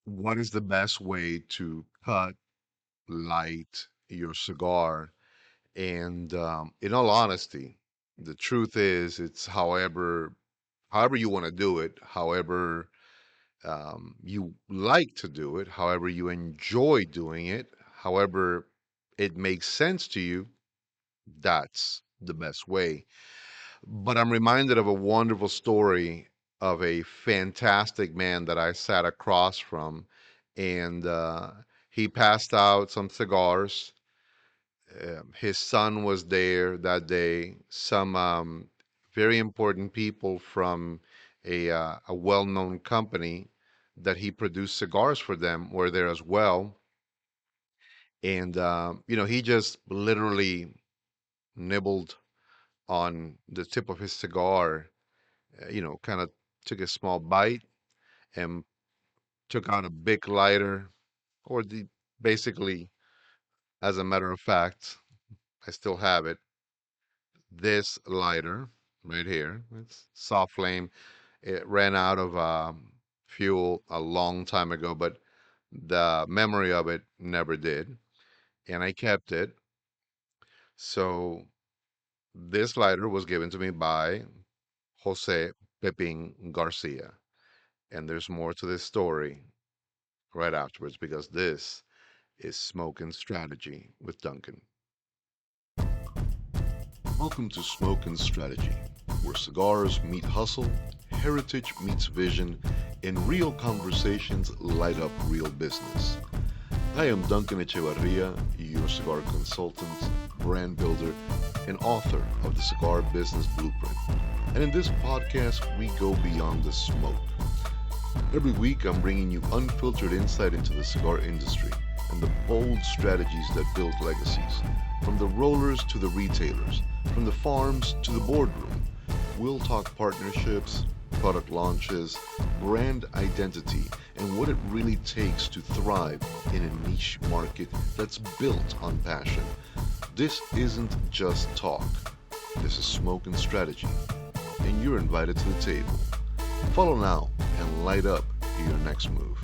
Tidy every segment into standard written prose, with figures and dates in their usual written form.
what is the best way to cut, light your cigar? And in all honesty, the truth is, it's however you want to do it, however you like to do it, however you enjoy doing it, however it makes sense to you. That's the best way. But I'm reminded of a wonderful story of a fantastic man that I sat across from, and he passed out some cigars. His son was there that day. Some very important people from a well-known company that he produced cigars for them were there as well. And he just literally nibbled on the tip of his cigar. Kind of took a small bite and took out a big lighter, or basically, as a matter of fact, I still have it. This lighter right here, it's soft flame. It ran out of fuel a long time ago, but the memory of it never did, and I kept it. So this lighter was given to me by Jose Pepin Garcia, and there's more to this story right afterwards because this is Smoking Strategy with Duncan. Welcome to Smoking Strategy, where cigars meet hustle, heritage meets vision, and real conversations light up real business. I am Duncan Echevarria, your cigar consultant, brand builder, and author of the Cigar Business Blueprint. And in this podcast, we go beyond the smoke. Every week, I'm bringing you unfiltered insight into the cigar industry and the bold strategies that build legacies. From the rollers to the retailers, from the farms to the boardroom, we'll talk partnerships, product launches, brand identity, and what it really takes to thrive in a niche market that's built on passion. This isn't just talk, this is smoke and strategy, and you're invited to the table. Follow now and light up your next move.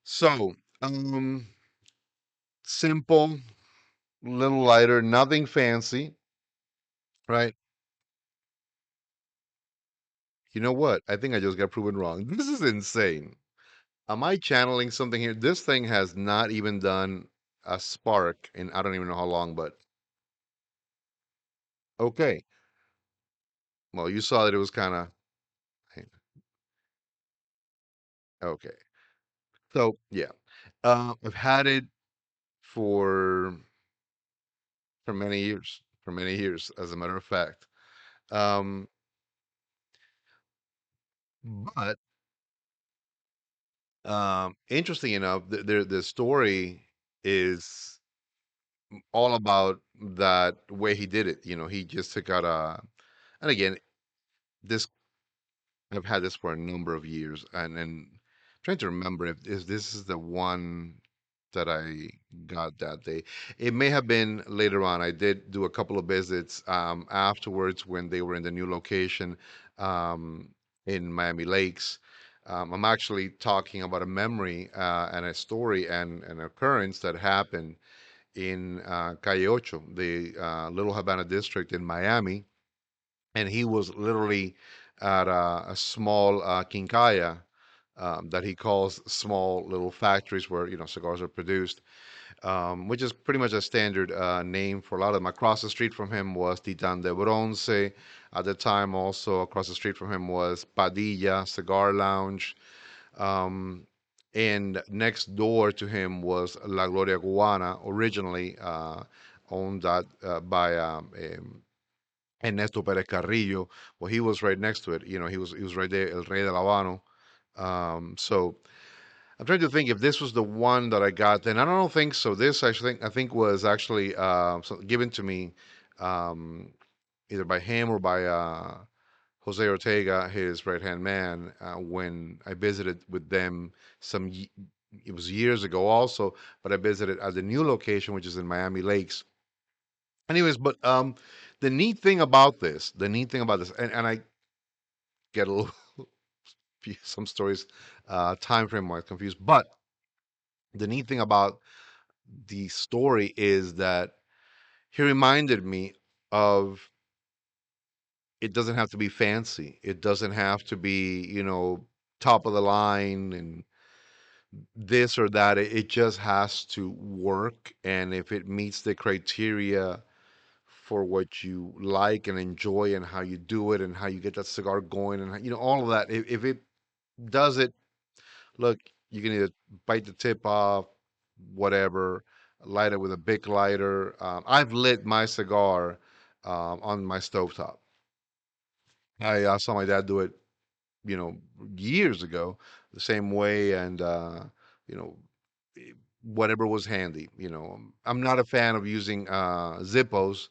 So, simple, little lighter, nothing fancy, right? You know what? I think I just got proven wrong. This is insane. Am I channeling something here? This thing has not even done a spark in I don't even know how long, but okay. Well, you saw that it was kind of okay. So, yeah. I've had it for for many years, as a matter of fact. Um, but interesting enough, the story is all about that way he did it. He just took out and again, this I've had this for a number of years, and trying to remember if this is the one that I got that day. It may have been later on. I did do a couple of visits afterwards when they were in the new location um, in Miami Lakes. I'm actually talking about a memory and a story and an occurrence that happened in Calle Ocho, the Little Havana district in Miami, and he was literally at a small quincalla that he calls small little factories where cigars are produced, which is pretty much a standard name for a lot of them. Across the street from him was Titan de Bronce. At the time, also across the street from him was Padilla Cigar Lounge. Um, and next door to him was La Gloria Cubana, originally owned by Ernesto Perez Carrillo. Well, he was right next to it. He was right there, El Rey del Habano. So I'm trying to think if this was the one that I got. And I don't think so. This I think was actually given to me um, either by him or by Jose Ortega, his right hand man, when I visited with them it was years ago also, but I visited at the new location, which is in Miami Lakes. Anyways, but the neat thing about this, and I get a little some stories, time frame wise confused, but the neat thing about the story is that he reminded me of it doesn't have to be fancy. It doesn't have to be, top of the line and this or that. It just has to work. And if it meets the criteria for what you like and enjoy and how you do it and how you get that cigar going and, all of that, if it does it, look, you can either bite the tip off, whatever, light it with a big lighter. I've lit my cigar on my stovetop. I saw my dad do it, you know, years ago, the same way, and you know, eh, whatever was handy. I'm not a fan of using Zippos.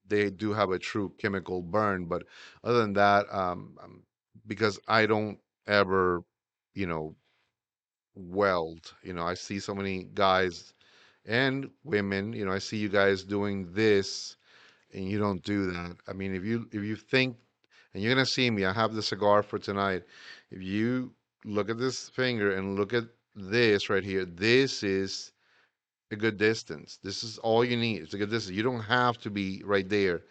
They do have a true chemical burn, but other than that, because I don't ever, you know, weld. I see so many guys and women. I see you guys doing this, and you don't do that. I mean, if you think, and you're gonna see me, I have the cigar for tonight. If you look at this finger and look at this right here, this is a good distance. This is all you need. It's a good distance. You don't have to be right there.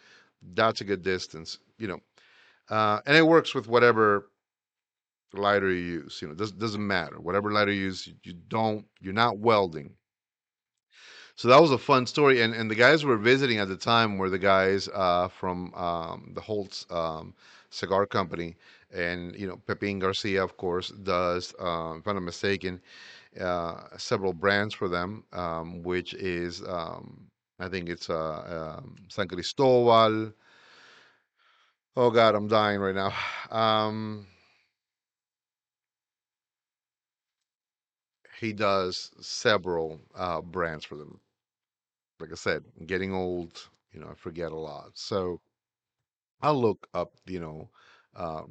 That's a good distance. And it works with whatever lighter you use. Doesn't matter. Whatever lighter you use, you're not welding. So that was a fun story, and the guys we're visiting at the time were the guys from the Holtz cigar company, and Pepin Garcia, of course, does, if I'm not mistaken, several brands for them, which is I think it's San Cristobal. Oh God, I'm dying right now. Um, he does several brands for them. Like I said, I'm getting old. I forget a lot. So I'll look up,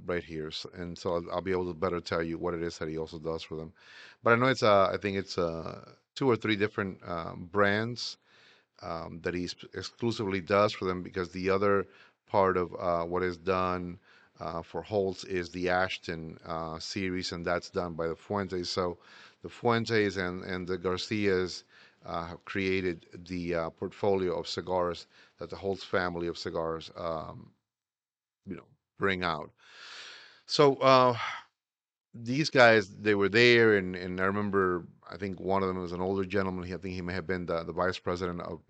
right here, and so I'll be able to better tell you what it is that he also does for them. But I know I think it's two or three different brands that he exclusively does for them, because the other part of what is done for Holtz is the Ashton series, and that's done by the Fuentes. So the Fuentes and the Garcias have created the portfolio of cigars that the Holtz family of cigars, you know, bring out. So these guys, they were there, and I remember, I think one of them was an older gentleman. I think he may have been the vice president of,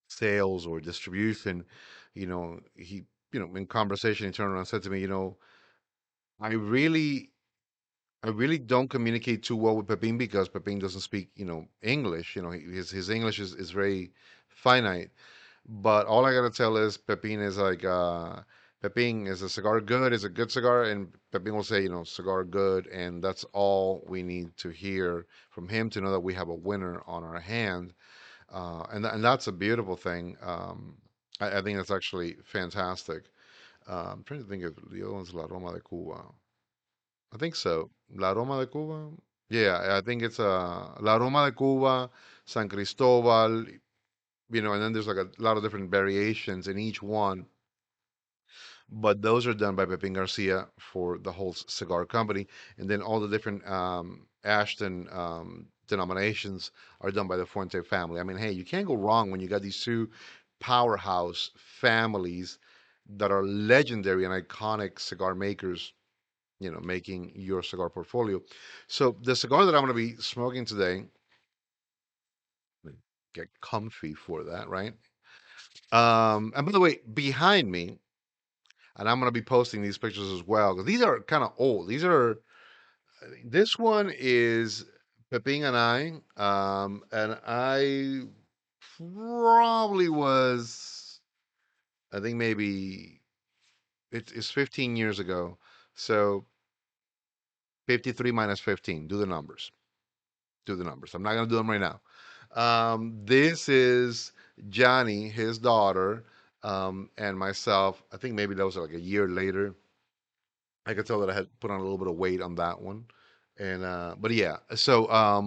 sales or distribution. He, in conversation, he turned around and said to me, I really, I really don't communicate too well with Pepin, because Pepin doesn't speak, English. His English is very finite. But all I gotta tell is Pepin is like, Pepin, is a cigar good? Is a good cigar? And Pepin will say, cigar good, and that's all we need to hear from him to know that we have a winner on our hand. And that's a beautiful thing. I think that's actually fantastic. I'm trying to think of the other one's La Roma de Cuba. I think so. La Roma de Cuba. Yeah, I think it's La Roma de Cuba, San Cristobal, and then there's like a lot of different variations in each one. But those are done by Pepin Garcia for the whole cigar company, and then all the different Ashton denominations are done by the Fuente family. I mean, hey, you can't go wrong when you got these two powerhouse families that are legendary and iconic cigar makers, making your cigar portfolio. So the cigar that I'm going to be smoking today, get comfy for that, right? And by the way, behind me, and I'm gonna be posting these pictures as well, because these are kind of old. This one is Pepin and and I probably was, I think maybe it's 15 years ago. So 53 minus 15. Do the numbers. Do the numbers. I'm not gonna do them right now. This is Johnny, his daughter, and myself. I think maybe that was like a year later. I could tell that I had put on a little bit of weight on that one. And but yeah, so I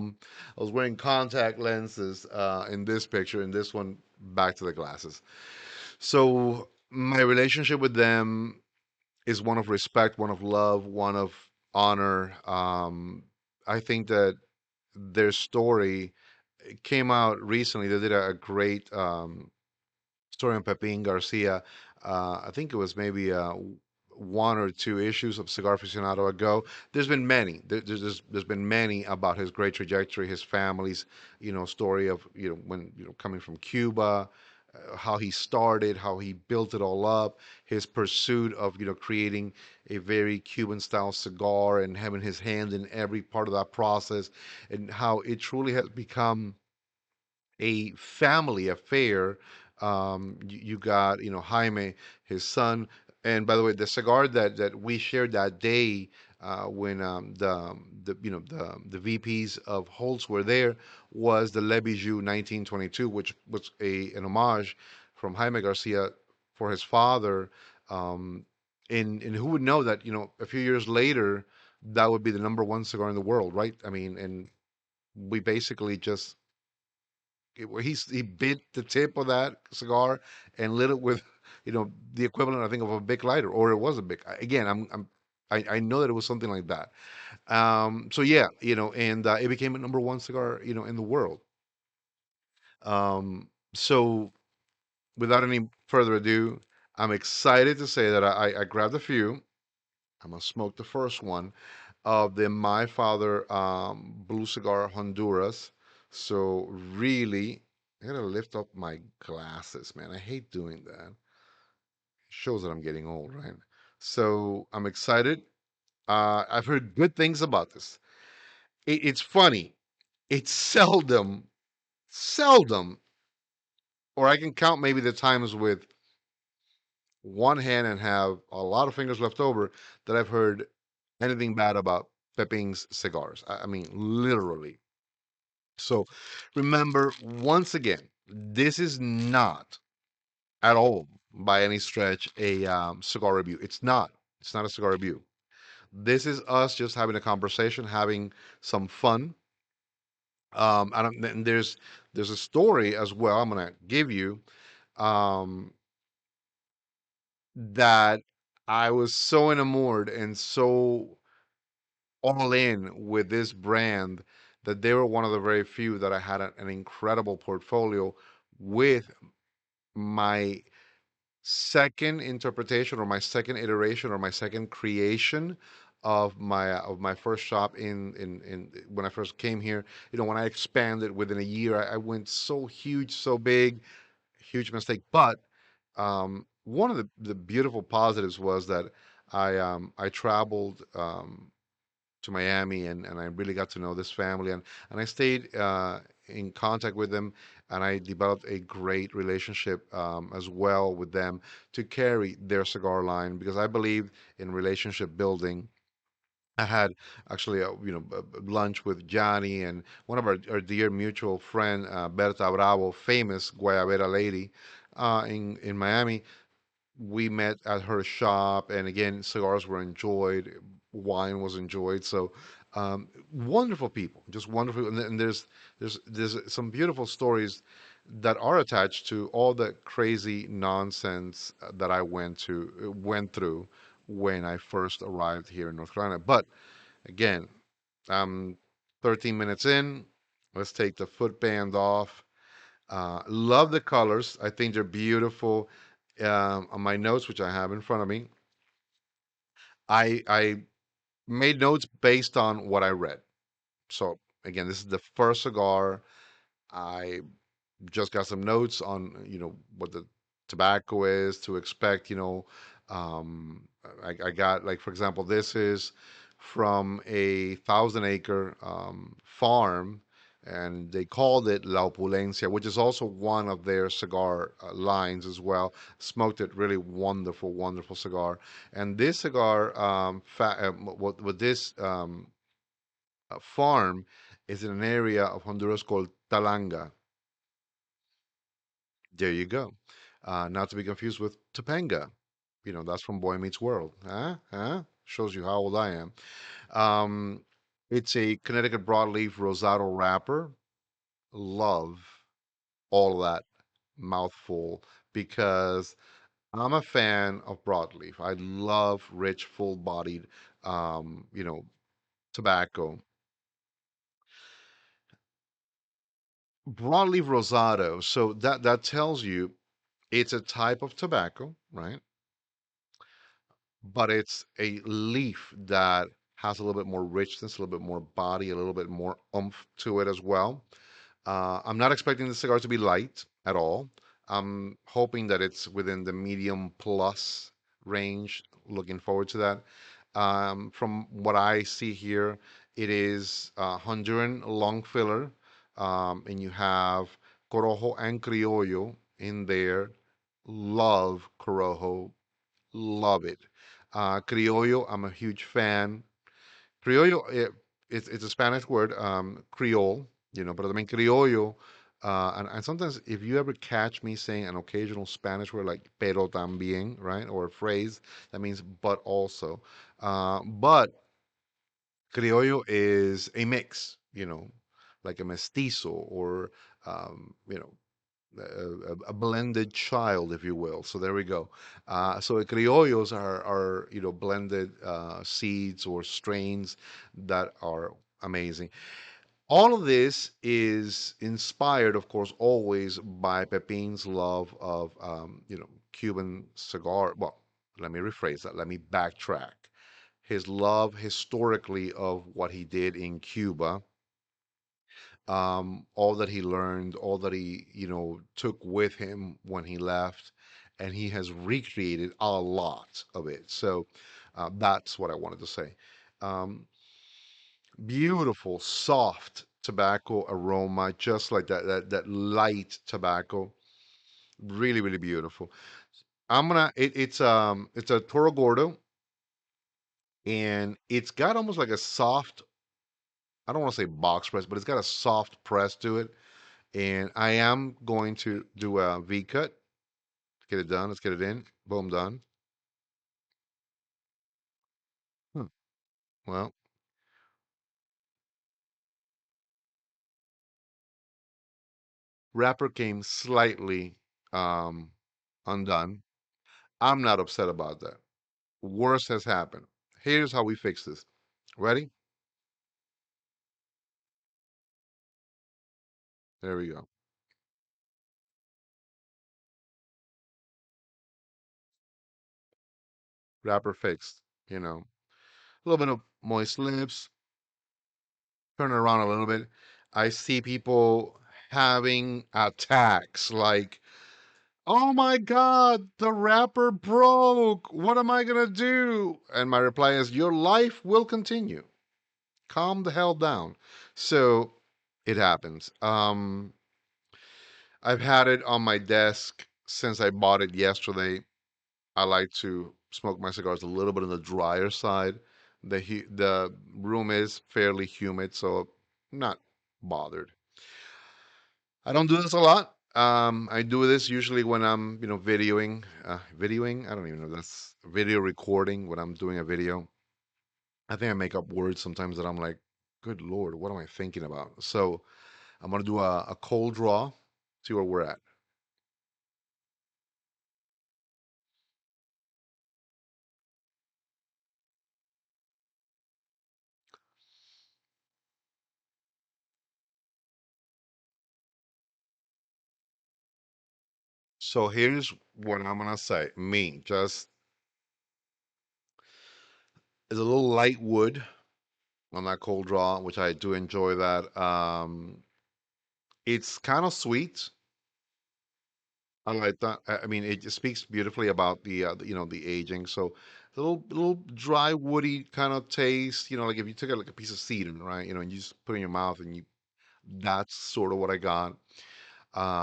was wearing contact lenses in this picture, and this one back to the glasses. So my relationship with them is one of respect, one of love, one of honor. I think that their story came out recently. They did a great story on Pepin Garcia. I think it was maybe one or two issues of Cigar Aficionado ago. There's been many. There's been many about his great trajectory, his family's, story of, when, coming from Cuba, how he started, how he built it all up, his pursuit of, creating a very Cuban style cigar and having his hand in every part of that process, and how it truly has become a family affair. You got, Jaime, his son, and by the way, the cigar that we shared that day, when the VPs of Holtz were there, was the Le Bijou 1922, which was an homage from Jaime Garcia for his father. Um, and who would know that, a few years later, that would be the number one cigar in the world, right? I mean, and we basically just where he bit the tip of that cigar and lit it with, the equivalent, I think, of a big lighter, or it was a big. Again, I know that it was something like that. So yeah, and it became a number one cigar, in the world. So without any further ado, I'm excited to say that I grabbed a few. I'm gonna smoke the first one of the My Father Blue Cigar Honduras. So really, I gotta lift up my glasses, man. I hate doing that. Shows that I'm getting old, right? So I'm excited. I've heard good things about this. It's funny. It's seldom, or I can count maybe the times with one hand and have a lot of fingers left over that I've heard anything bad about Pepin's cigars. I mean, literally. So remember, once again, this is not at all by any stretch a cigar review. It's not. It's not a cigar review. This is us just having a conversation, having some fun. And there's a story as well. I'm gonna give you um, that I was so enamored and so all in with this brand that they were one of the very few that I had an incredible portfolio with my second interpretation or my second iteration or my second creation of my first shop in when I first came here. When I expanded within a year, I went so huge, so big, huge mistake. But one of the beautiful positives was that I traveled to Miami, and I really got to know this family, and I stayed in contact with them, and I developed a great relationship as well with them to carry their cigar line because I believe in relationship building. I had actually lunch with Johnny and one of our dear mutual friend, Berta Bravo, famous Guayabera lady, in Miami. We met at her shop, and again, cigars were enjoyed, wine was enjoyed. So, wonderful people, just wonderful. And there's some beautiful stories that are attached to all the crazy nonsense that I went through when I first arrived here in North Carolina. But again, I'm 13 minutes in. Let's take the footband off. Love the colors. I think they're beautiful. On my notes, which I have in front of me, I made notes based on what I read. So again, this is the first cigar. I just got some notes on what the tobacco is to expect. I got, like, for example, this is from a 1,000-acre farm, and they called it La Opulencia, which is also one of their cigar lines as well. Smoked it, really wonderful, wonderful cigar. And this cigar, what this farm is in an area of Honduras called Talanga. There you go. Not to be confused with Topanga. That's from Boy Meets World. Huh? Huh? Shows you how old I am. Um, it's a Connecticut broadleaf Rosado wrapper. Love all of that mouthful because I'm a fan of broadleaf. I love rich, full-bodied, you know, tobacco. Broadleaf rosado. So that tells you it's a type of tobacco, right? But it's a leaf that has a little bit more richness, a little bit more body, a little bit more oomph to it as well. I'm not expecting the cigar to be light at all. I'm hoping that it's within the medium plus range. Looking forward to that. From what I see here, it is Honduran long filler, and you have Corojo and Criollo in there. Love Corojo, love it. Criollo, I'm a huge fan. Criollo, it's a Spanish word, Creole, but I mean criollo. And sometimes if you ever catch me saying an occasional Spanish word like pero también, right, or a phrase that means but also, but criollo is a mix, like a mestizo or you know a blended child, if you will. So there we go. So the criollos are blended seeds or strains that are amazing. All of this is inspired, of course, always by Pepin's love of Cuban cigar. Well, let me rephrase that. Let me backtrack. His love historically of what he did in Cuba, all that he learned, all that he, took with him when he left, and he has recreated a lot of it. So that's what I wanted to say. Um, Beautiful, soft tobacco aroma, just like that light tobacco. Really, really beautiful. It's a Toro Gordo, and it's got almost like a soft, I don't want to say box press, but it's got a soft press to it. And I am going to do a V cut. Let's get it done. Let's get it in. Boom, done. Hmm. Well, wrapper came slightly um, undone. I'm not upset about that. Worse has happened. Here's how we fix this. Ready? There we go. Wrapper fixed. A little bit of moist lips. Turn it around a little bit. I see people having attacks like, oh my God, the wrapper broke. What am I going to do? And my reply is, your life will continue. Calm the hell down. So it happens. I've had it on my desk since I bought it yesterday. I like to smoke my cigars a little bit on the drier side. The room is fairly humid, so I'm not bothered. I don't do this a lot. I do this usually when I'm, videoing. Videoing? I don't even know. That's video recording when I'm doing a video. I think I make up words sometimes that I'm like, good Lord, what am I thinking about? So I'm gonna do a cold draw, see where we're at. So here's what I'm gonna say. Me, just is a little light wood on that cold draw, which I do enjoy that. It's kind of sweet. I like that. I mean, it just speaks beautifully about the aging. So, a little dry, woody kind of taste. Like if you took it like a piece of cedar, right? And you just put it in your mouth, and that's sort of what I got.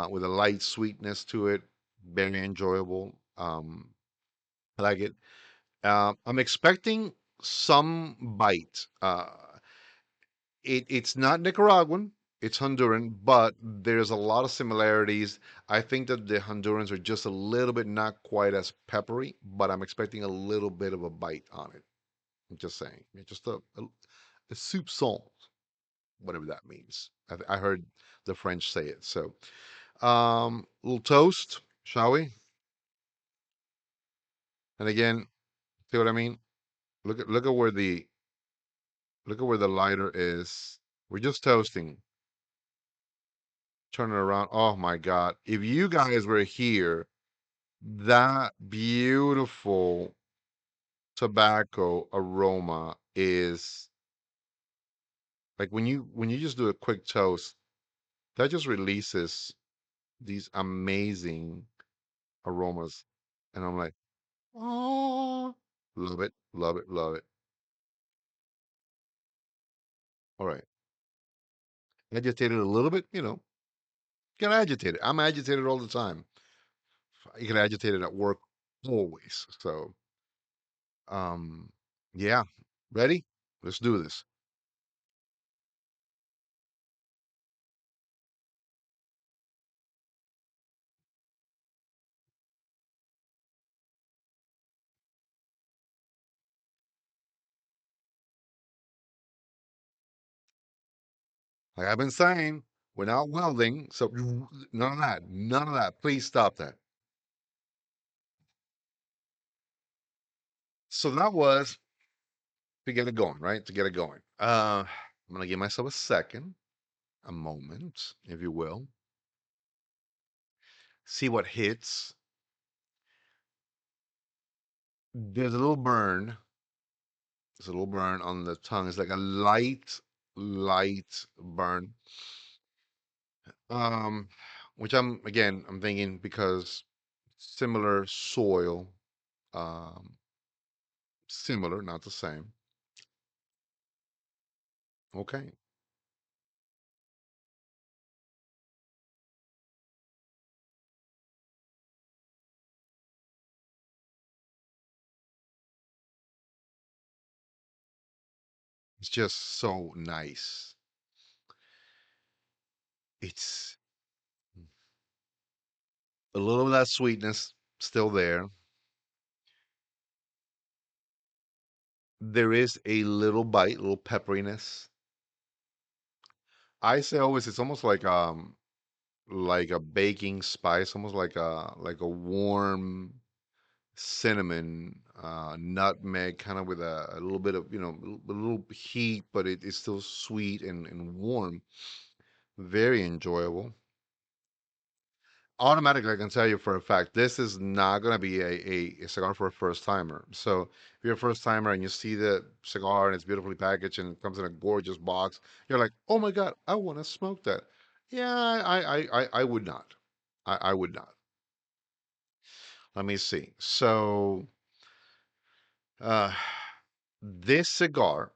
With a light sweetness to it, very enjoyable. I like it. I'm expecting some bite. It's not Nicaraguan, it's Honduran, but there's a lot of similarities. I think that the Hondurans are just a little bit not quite as peppery, but I'm expecting a little bit of a bite on it. I'm just saying. It's just a soup salt, whatever that means. I heard the French say it. So, little toast, shall we? And again, see what I mean? Look at where the lighter is. We're just toasting. Turn it around. Oh my God. If you guys were here, that beautiful tobacco aroma is like when you just do a quick toast, that just releases these amazing aromas. And I'm like, oh, love it, love it, love it. All right. Agitated a little bit, get agitated. I'm agitated all the time. I get agitated at work always. So, um, yeah, ready? Let's do this. Like I've been saying, we're not welding, so none of that. None of that. Please stop that. So that was to get it going, right? To get it going. I'm gonna give myself a second, a moment, if you will. See what hits. There's a little burn. There's a little burn on the tongue. It's like a light burn. Um, which I'm thinking because similar soil, um, similar, not the same. Okay. It's just so nice. It's a little of that sweetness still there. There is a little bite, a little pepperiness. I say always it's almost like a baking spice, almost like a warm cinnamon, nutmeg, kind of with a little bit of a little heat, but it's still sweet and warm. Very enjoyable. Automatically, I can tell you for a fact, this is not going to be a cigar for a first timer. So if you're a first timer and you see the cigar and it's beautifully packaged and it comes in a gorgeous box, you're like, oh my God, I want to smoke that. Yeah, I would not. I would not. Let me see. So uh, this cigar,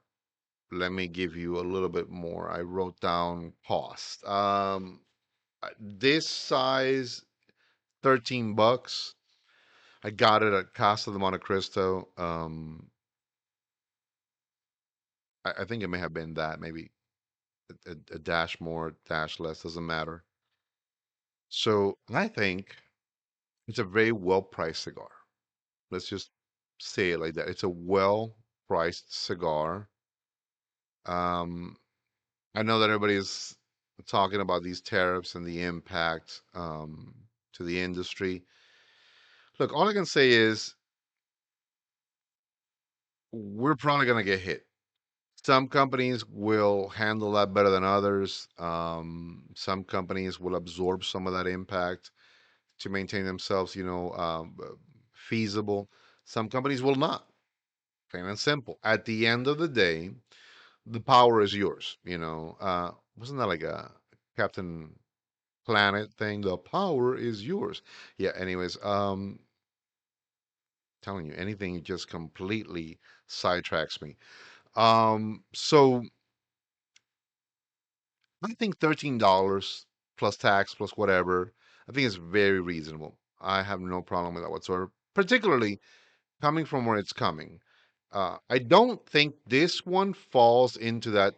let me give you a little bit more. I wrote down cost. This size, $13. I got it at Casa de Monte Cristo. I think it may have been that, maybe a dash more, dash less, doesn't matter. So I think it's a very well priced cigar. Let's just say it like that. It's a well priced cigar. Um, I know that everybody's talking about these tariffs and the impact to the industry. Look, all I can say is we're probably going to get hit. Some companies will handle that better than others. Some companies will absorb some of that impact to maintain themselves, feasible. Some companies will not. Plain and simple. At the end of the day, the power is yours. Wasn't that like a Captain Planet thing? The power is yours. Yeah. Anyways, telling you anything just completely sidetracks me. So I think $13 plus tax plus whatever. I think it's very reasonable. I have no problem with that whatsoever. Particularly coming from where it's coming. I don't think this one falls into that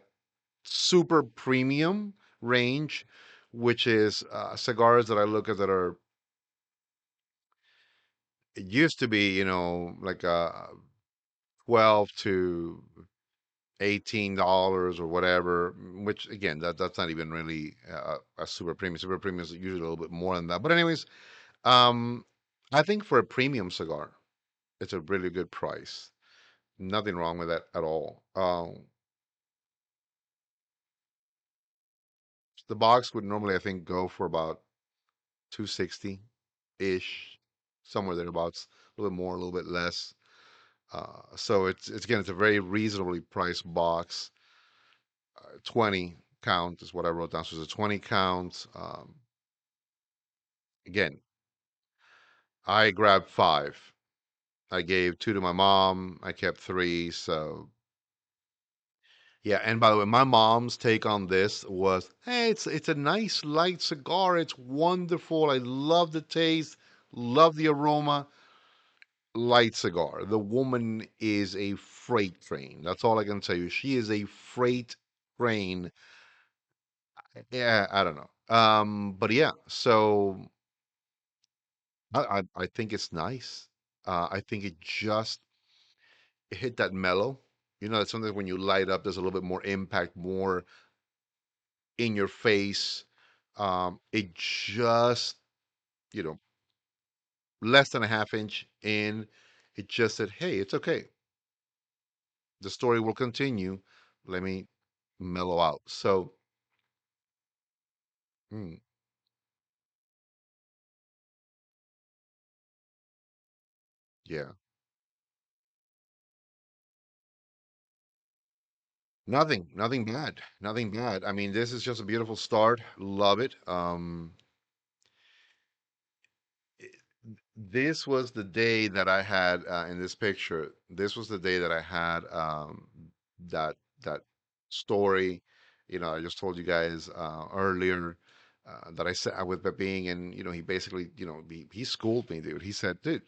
super premium range, which is cigars that I look at that are, it used to be, like 12 to $18 or whatever, which again, that's not even really a super premium. Super premium is usually a little bit more than that. But anyways, um, I think for a premium cigar, It's a really good price. Nothing wrong with that at all. The box would normally, I think, go for about 260 ish, somewhere thereabouts. A little bit more, a little bit less. So it's again, it's a very reasonably priced box. 20 count is what I wrote down. So it's a 20 count. Again, I grabbed five. I gave two to my mom. I kept three. So yeah. And by the way, my mom's take on this was, hey, it's a nice light cigar. It's wonderful. I love the taste, love the aroma. Light cigar. The woman is a freight train. That's all I can tell you. She is a freight train. Yeah, I don't know. But yeah, so I think it's nice. I think it just hit that mellow. You know, it's something when you light up, there's a little bit more impact, more in your face. It just, you know, less than a half inch in, it just said, hey, it's okay. The story will continue. Let me mellow out. So, mm, yeah, nothing bad, nothing bad. I mean, this is just a beautiful start. Love it. This was the day that I had in this picture. This was the day that I had that that story. You know, I just told you guys earlier that I sat with Pepin, and you know, he basically, you know, he schooled me, dude. He said, "Dude,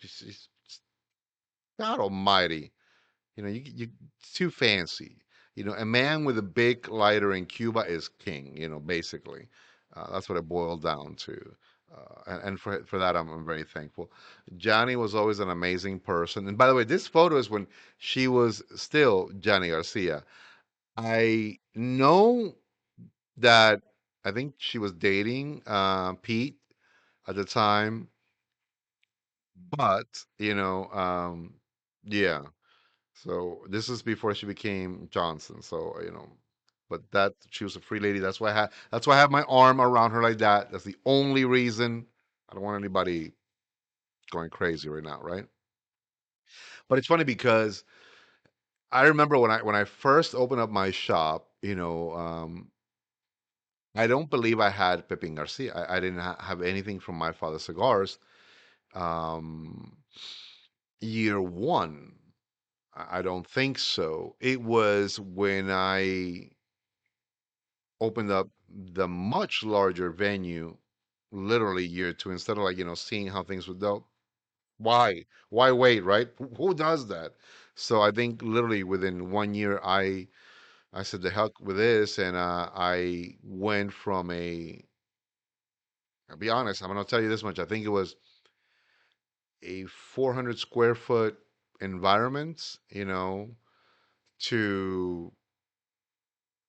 God Almighty, you know, you too fancy. You know, a man with a big lighter in Cuba is king. You know, basically, that's what it boiled down to. And for that, I'm very thankful. Johnny was always an amazing person. And by the way, this photo is when she was still Johnny Garcia. I know that I think she was dating Pete at the time, but you know, yeah. So this is before she became Johnson. So you know, but that she was a free lady. That's why I have my arm around her like that. That's the only reason. I don't want anybody going crazy right now, right? But it's funny because I remember when I first opened up my shop. You know, I don't believe I had Pepin Garcia. I didn't have anything from My Father Cigars. Um, year one, I don't think so. It was when I opened up the much larger venue literally year two, instead of like, you know, seeing how things would go. Why wait, right? Who does that? So I think literally within 1 year, I said the heck with this, and I went from I'll be honest, I'm gonna tell you this much. I think it was a 400 square foot environment, you know, to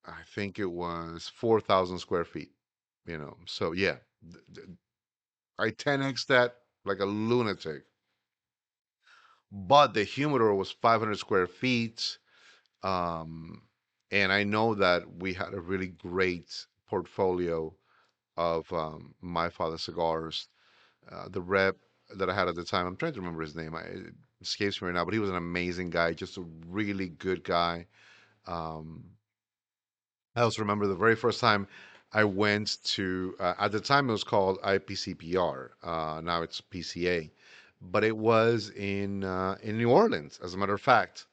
I think it was 4,000 square feet, you know. So yeah, I 10x that like a lunatic. But the humidor was 500 square feet. Um, and I know that we had a really great portfolio of My Father cigars. The rep that I had at the time, I'm trying to remember his name. It escapes me right now, but he was an amazing guy, just a really good guy. Um, I also remember the very first time I went to, at the time it was called IPCPR. Now it's PCA, but it was in New Orleans, as a matter of fact.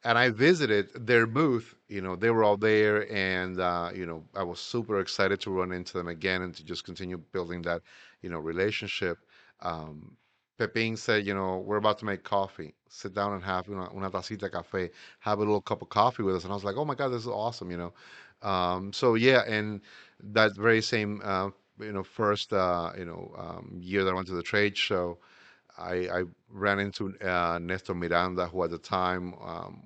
And I visited their booth. You know, they were all there, and you know, I was super excited to run into them again and to just continue building that, you know, relationship. Um, Pepin said, you know, we're about to make coffee. Sit down and have una tacita de café. Have a little cup of coffee with us. And I was like, oh my God, this is awesome. You know, so yeah, and that very same, you know, first, year that I went to the trade show. I ran into Nestor Miranda, who at the time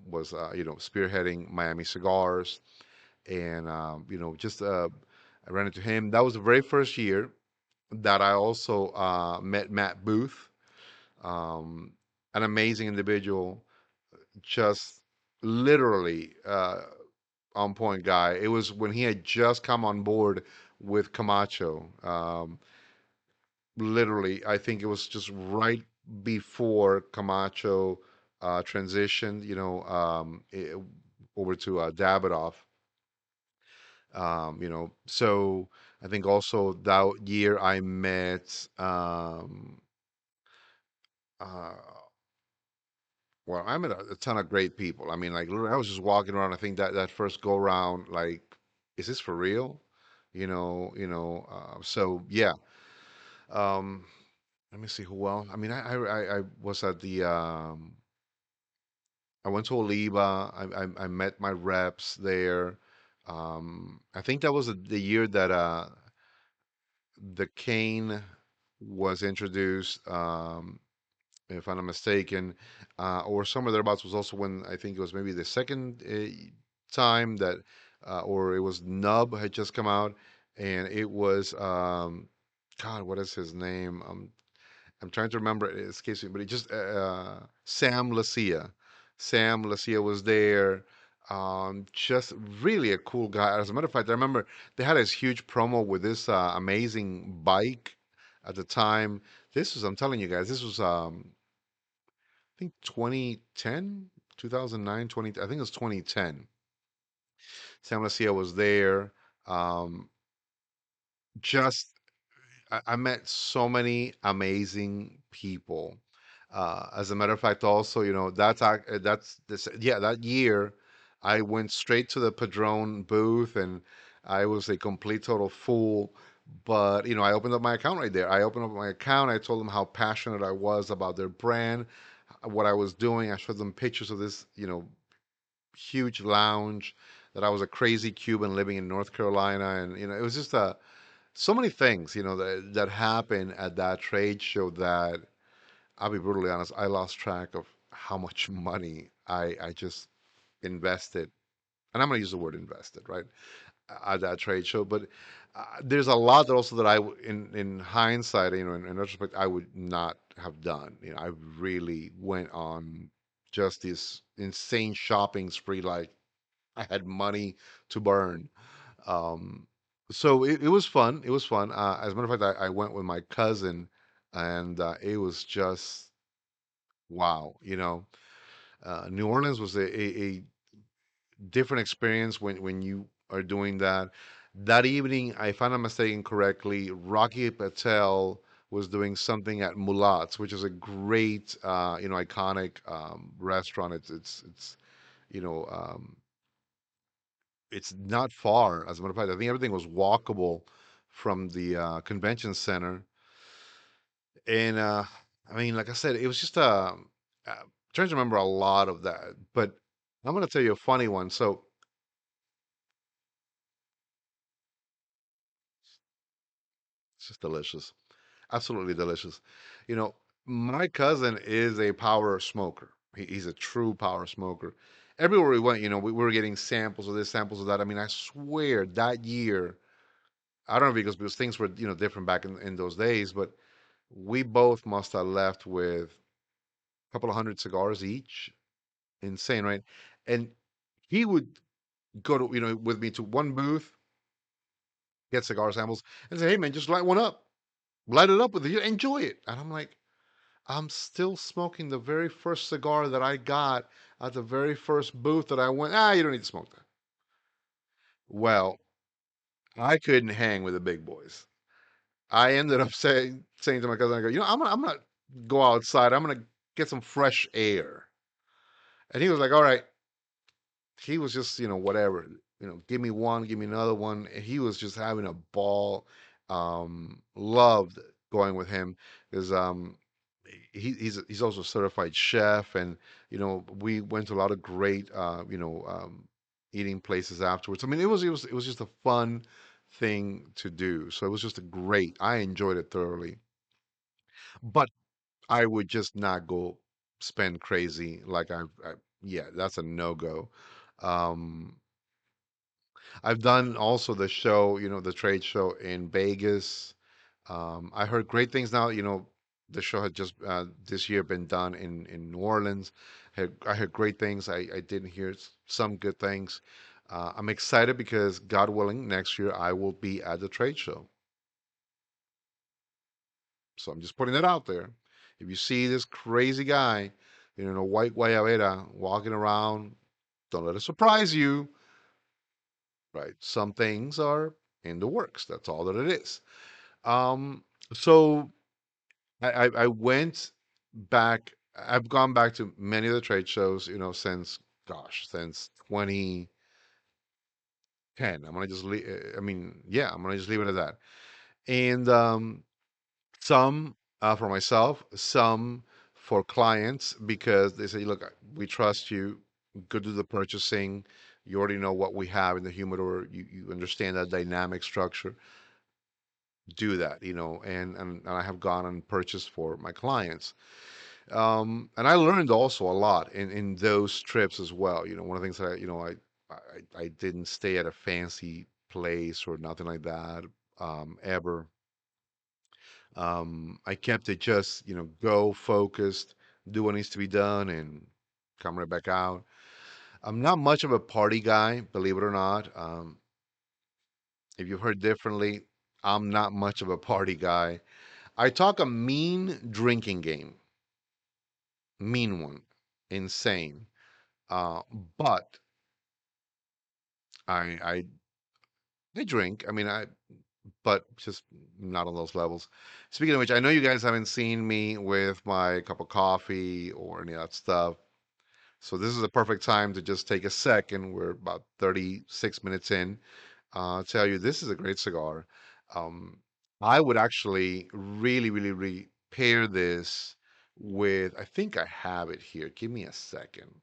was, you know, spearheading Miami Cigars, and you know, just I ran into him. That was the very first year that I also met Matt Booth. Um, an amazing individual, just literally on point guy. It was when he had just come on board with Camacho. Literally, I think it was just right before Camacho transitioned, over to Davidoff. So I think also that year I met, uh, well, I met a ton of great people. I mean, like literally, I was just walking around. I think that first go round, like, is this for real? So yeah. Um, Let me see who else. I mean, I was at I went to Oliva. I met my reps there. I think that was the year that the cane was introduced, if I'm not mistaken, or somewhere thereabouts was also when I think it was maybe the second time that, or it was Nub had just come out, and it was, God, what is his name? I'm trying to remember it. It's escapes me, but it just Sam Lacia. Sam Lacia was there. Just really a cool guy. As a matter of fact, I remember they had this huge promo with this amazing bike at the time. This was, I'm telling you guys, this was I think 2010, 2009, 20. I think it was 2010. Sam Lacia was there. Um, just I met so many amazing people. As a matter of fact, also, that's this, yeah, that year I went straight to the Padron booth and I was a complete total fool. But, I opened up my account right there. I opened up my account. I told them how passionate I was about their brand, what I was doing. I showed them pictures of this, huge lounge, that I was a crazy Cuban living in North Carolina. And, it was just so many things, that happened at that trade show that I'll be brutally honest, I lost track of how much money I just invested, and I'm going to use the word invested, right, at that trade show. But there's a lot that also that in hindsight, in retrospect, I would not have done. I really went on just this insane shopping spree, like I had money to burn. Um, so it was fun. It was fun. As a matter of fact, I went with my cousin, and it was just wow. New Orleans was a different experience when you are doing that. That evening, if I'm not mistaken correctly, Rocky Patel was doing something at Mulat's, which is a great, iconic restaurant. You know, um, it's not far. As a matter of fact, I think everything was walkable from the convention center. And I mean, like I said, it was just trying to remember a lot of that. But I'm gonna tell you a funny one. So it's just delicious, absolutely delicious. You know, my cousin is a power smoker. He's a true power smoker. Everywhere we went, we were getting samples of this, samples of that. I mean, I swear that year, I don't know because things were different back in those days, but we both must have left with a couple of hundred cigars each. Insane, right? And he would go to with me to one booth, get cigar samples, and say, "Hey man, just light one up, light it up with you, enjoy it." And I'm like, I'm still smoking the very first cigar that I got at the very first booth that I went. You don't need to smoke that. Well, I couldn't hang with the big boys. I ended up saying to my cousin, I go, I'm gonna go outside. I'm gonna get some fresh air. And he was like, all right. He was just, whatever, give me one, give me another one. And he was just having a ball. Loved going with him because he's also a certified chef, and we went to a lot of great eating places afterwards. I mean, it was just a fun thing to do. So it was just a great. I enjoyed it thoroughly, but I would just not go spend crazy like yeah, that's a no go. Um, I've done also the show, the trade show in Vegas. I heard great things now. The show had just this year been done in New Orleans. I heard great things. I didn't hear some good things. I'm excited because God willing, next year I will be at the trade show. So I'm just putting it out there. If you see this crazy guy in a white guayabera walking around, don't let it surprise you, right? Some things are in the works. That's all that it is. Um, so I went back. I've gone back to many of the trade shows, since gosh, since 2010. I'm gonna just leave. I mean, yeah, I'm gonna just leave it at that. And some for myself, some for clients because they say, look, we trust you. Go do the purchasing. You already know what we have in the humidor. You understand that dynamic structure. Do that, and I have gone and purchased for my clients. And I learned also a lot in those trips as well. One of the things that I didn't stay at a fancy place or nothing like that ever. I kept it just, go focused, do what needs to be done, and come right back out. I'm not much of a party guy, believe it or not. If you've heard differently, I'm not much of a party guy. I talk a mean drinking game, mean one, insane. Uh, but I I drink. I mean, but just not on those levels. Speaking of which, I know you guys haven't seen me with my cup of coffee or any of that stuff. So this is a perfect time to just take a second. We're about 36 minutes in. Tell you this is a great cigar. Um, I would actually really, really, really pair this with. I think I have it here. Give me a second.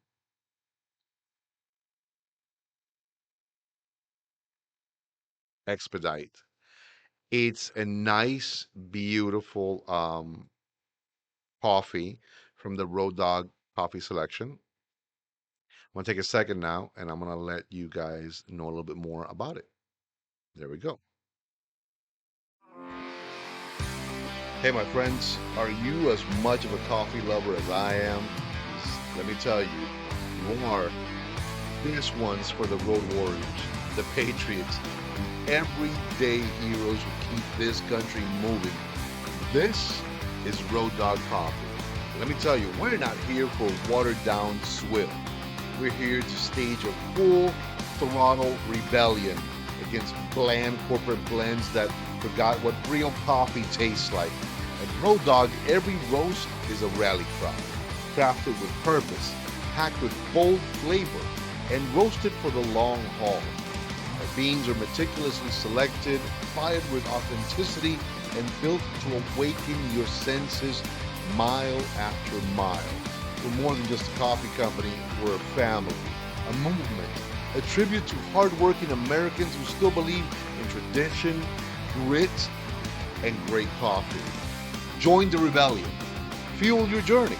Expedite. It's a nice, beautiful coffee from the Road Dog coffee selection. I'm gonna take a second now, and I'm gonna let you guys know a little bit more about it. There we go. Hey, my friends, are you as much of a coffee lover as I am? 'Cause let me tell you, you are. This one's for the road warriors, the patriots, the everyday heroes who keep this country moving. This is Road Dog Coffee. Let me tell you, we're not here for watered down swill. We're here to stage a full throttle rebellion against bland corporate blends that forgot what real coffee tastes like. At Road Dog, every roast is a rally cry, crafted with purpose, packed with bold flavor, and roasted for the long haul. Our beans are meticulously selected, fired with authenticity, and built to awaken your senses mile after mile. We're more than just a coffee company, we're a family, a movement, a tribute to hardworking Americans who still believe in tradition, grit, and great coffee. Join the rebellion, fuel your journey,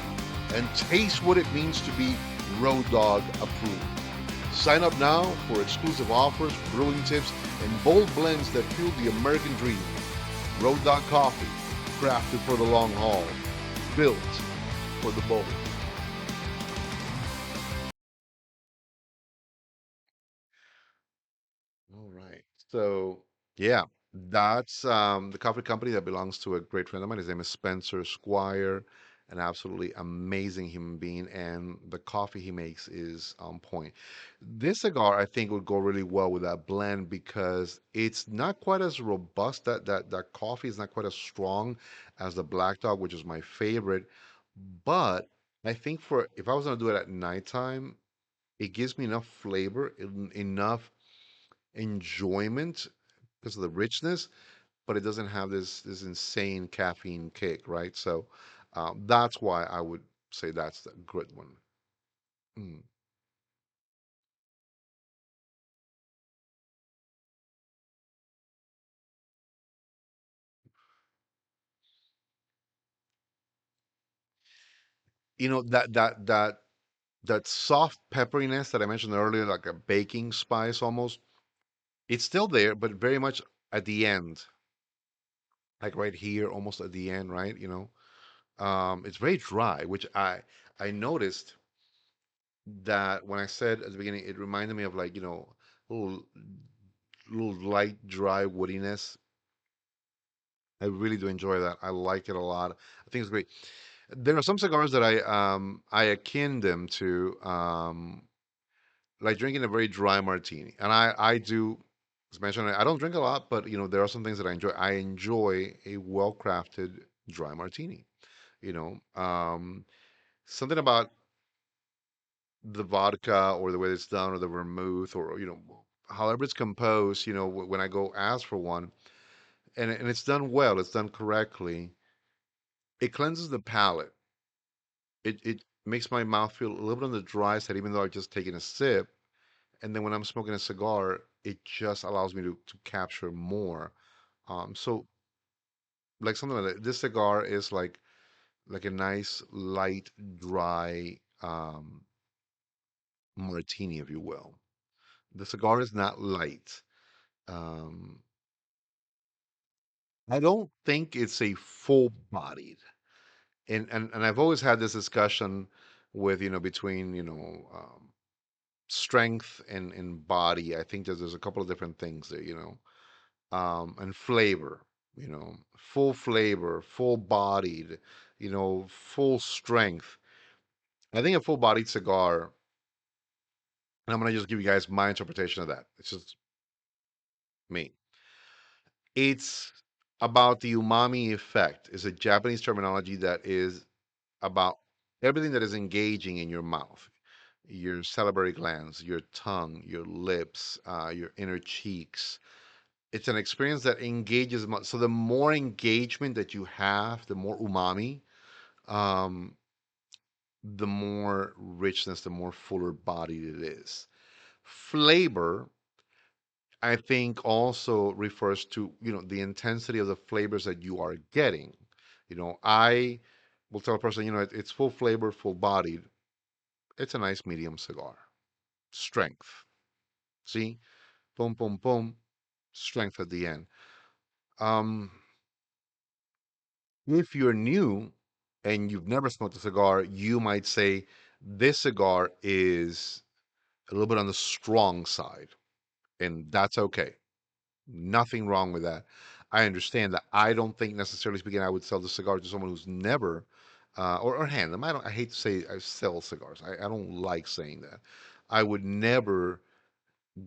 and taste what it means to be Road Dog approved. Sign up now for exclusive offers, brewing tips, and bold blends that fuel the American dream. Road Dog Coffee, crafted for the long haul, built for the bold. All right. So, yeah, that's the coffee company that belongs to a great friend of mine. His name is Spencer Squire, an absolutely amazing human being, and the coffee he makes is on point. This cigar, I think, would go really well with that blend because it's not quite as robust. That coffee is not quite as strong as the Black Dog, which is my favorite. But I think for if I was gonna do it at nighttime, it gives me enough flavor, enough enjoyment because of the richness, but it doesn't have this insane caffeine kick, right? So that's why I would say that's the good one. Mm. That soft pepperiness that I mentioned earlier, like a baking spice almost, it's still there, but very much at the end, like right here, almost at the end, right? It's very dry, which I noticed that when I said at the beginning, it reminded me of like, little little light, dry woodiness. I really do enjoy that. I like it a lot. I think it's great. There are some cigars that I akin them to like drinking a very dry martini, and I do. As mentioned, I don't drink a lot, but there are some things that I enjoy. I enjoy a well crafted dry martini. You know, something about the vodka or the way it's done or the vermouth or however it's composed. When I go ask for one, and it's done well, it's done correctly. It cleanses the palate. It makes my mouth feel a little bit on the dry side, even though I've just taken a sip. And then when I'm smoking a cigar, it just allows me to capture more. So like something like that. This cigar is like a nice light, dry martini, if you will. The cigar is not light. Um, I don't think it's a full bodied. And I've always had this discussion with, between, strength and body. I think that there's a couple of different things there, and flavor, full flavor, full bodied, full strength. I think a full bodied cigar, and I'm going to just give you guys my interpretation of that. It's just me. It's about the umami effect. It's a Japanese terminology that is about everything that is engaging in your mouth, your salivary glands, your tongue, your lips, your inner cheeks. It's an experience that engages. So the more engagement that you have, the more umami, um, the more richness, the more fuller bodied it is. Flavor, I think, also refers to the intensity of the flavors that you are getting. I will tell a person, it's full flavor, full bodied. It's a nice medium cigar. Strength. See? Boom, boom, boom. Strength at the end. Um, if you're new and you've never smoked a cigar, you might say this cigar is a little bit on the strong side, and that's okay. Nothing wrong with that. I understand that. I don't think necessarily speaking, I would sell the cigar to someone who's never, or hand them. I don't. I hate to say I sell cigars. I don't like saying that. I would never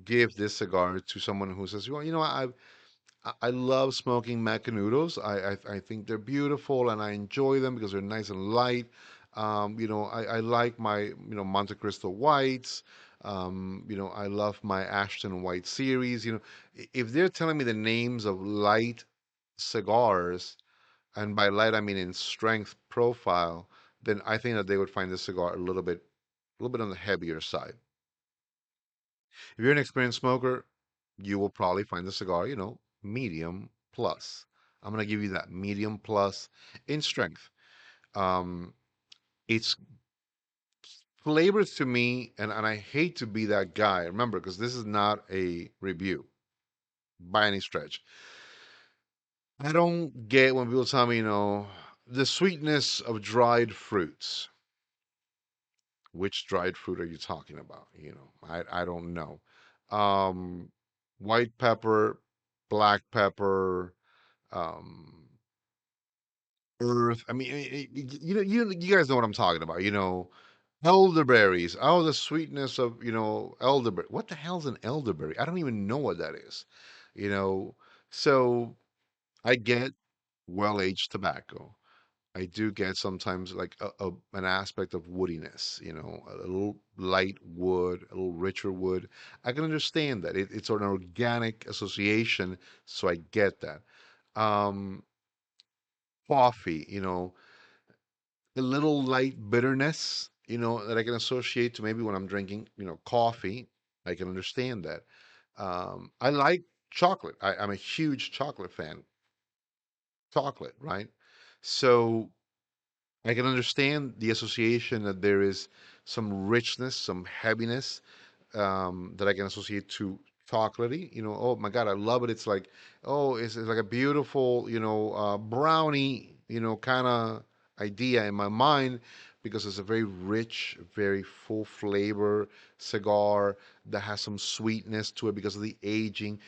give this cigar to someone who says, well, I love smoking macanudos. I think they're beautiful and I enjoy them because they're nice and light. I like my Monte Cristo whites. I love my Ashton White series. If they're telling me the names of light cigars, and by light I mean in strength profile, then I think that they would find this cigar a little bit on the heavier side. If you're an experienced smoker, you will probably find the cigar, medium plus. I'm gonna give you that medium plus in strength. Um, it's flavors to me, and I hate to be that guy. Remember, because this is not a review by any stretch. I don't get when people tell me, the sweetness of dried fruits. Which dried fruit are you talking about? I don't know. Um, White pepper, black pepper, um, earth. I mean, you guys know what I'm talking about. Elderberries. Oh, the sweetness of elderberry. What the hell's an elderberry? I don't even know what that is. You know, so I get well-aged tobacco. I do get sometimes like an aspect of woodiness, a little light wood, a little richer wood. I can understand that. It's an organic association, so I get that. Um, Coffee, a little light bitterness, that I can associate to maybe when I'm drinking, coffee. I can understand that. I like chocolate. I'm a huge chocolate fan. Chocolate, right? So I can understand the association that there is some richness, some heaviness that I can associate to chocolatey. Oh my God, I love it. It's like, oh, it's like a beautiful, brownie, kind of. idea in my mind because it's a very rich, very full flavor cigar that has some sweetness to it because of the aging.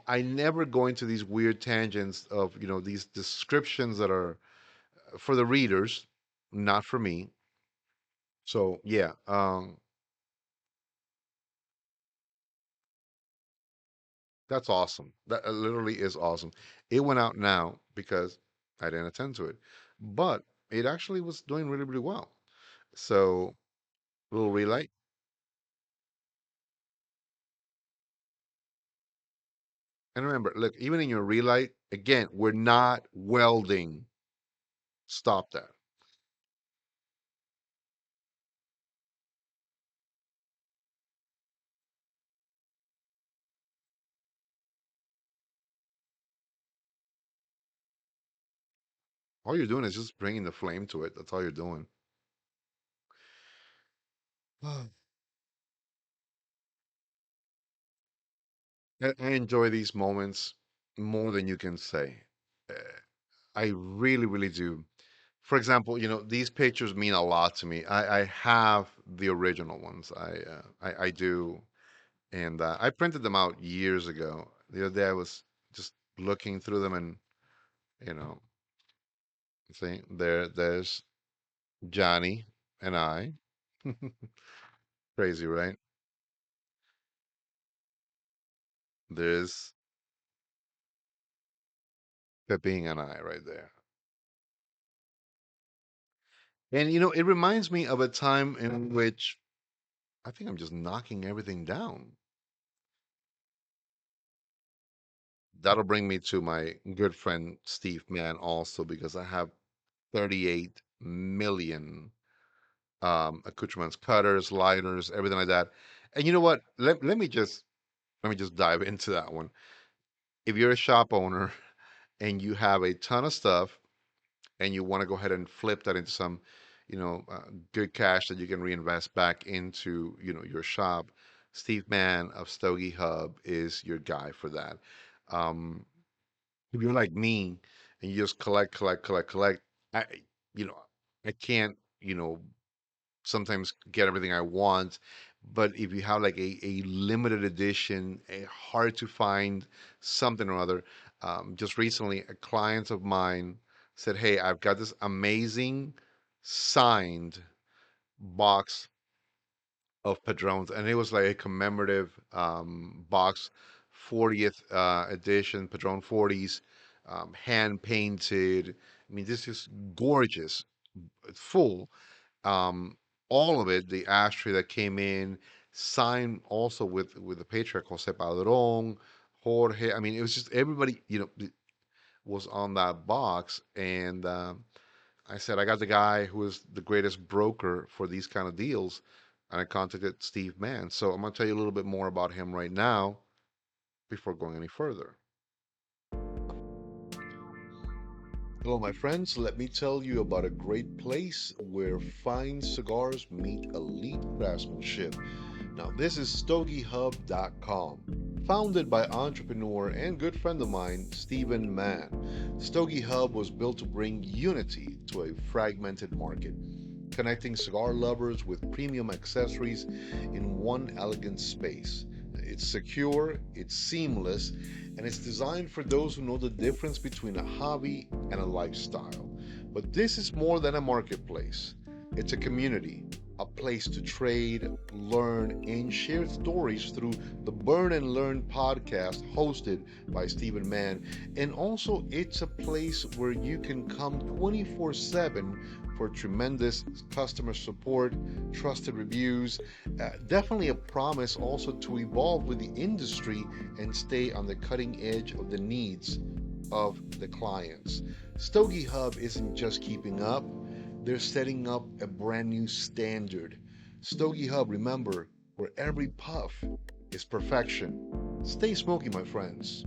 I never go into these weird tangents of, these descriptions that are for the readers, not for me. So yeah, that's awesome. That literally is awesome. It went out now because I didn't attend to it, but it actually was doing really, really well. So little relight. And remember, look, even in your relight, again, we're not welding. Stop that. All you're doing is just bringing the flame to it. That's all you're doing. I enjoy these moments more than you can say. Uh, I really, really do. For example, these pictures mean a lot to me. I have the original ones. I do, and I printed them out years ago. The other day I was just looking through them, and you know, see there's Johnny and I. Crazy, right? There's Pepin and I right there. And it reminds me of a time in which I think I'm just knocking everything down. That'll bring me to my good friend Steve Mann also because I have 38 million accoutrements, cutters, lighters, everything like that. And you know what? Let me just dive into that one. If you're a shop owner and you have a ton of stuff and you want to go ahead and flip that into some, good cash that you can reinvest back into, your shop, Steve Mann of Stogie Hub is your guy for that. Um, if you're like me and you just collect, collect, collect, collect, I, you know, I can't, sometimes get everything I want. But if you have like a limited edition, a hard to find something or other, just recently, a client of mine said, "Hey, I've got this amazing signed box of Padrones," and it was like a commemorative box, 40th edition Padron 40s, hand painted. I mean, this is gorgeous. It's full. Um, all of it, the ashtray that came in, signed also with the patriarch Jose Padron, Jorge. I mean, it was just everybody, was on that box, and I said, I got the guy who is the greatest broker for these kind of deals, and I contacted Steve Mann. So I'm gonna tell you a little bit more about him right now before going any further. Hello, my friends. Let me tell you about a great place where fine cigars meet elite craftsmanship. Now, this is StogieHub.com. Founded by entrepreneur and good friend of mine, Stephen Mann, Stogie Hub was built to bring unity to a fragmented market, connecting cigar lovers with premium accessories in one elegant space. It's secure, it's seamless, and it's designed for those who know the difference between a hobby and a lifestyle. But this is more than a marketplace, it's a community, a place to trade, learn, and share stories through the Burn and Learn podcast hosted by Stephen Mann. And also, it's a place where you can come 24/7 for tremendous customer support, trusted reviews. Definitely a promise also to evolve with the industry and stay on the cutting edge of the needs of the clients. Stogie Hub isn't just keeping up, they're setting up a brand new standard. Stogie Hub, remember, where every puff is perfection. Stay smoky, my friends.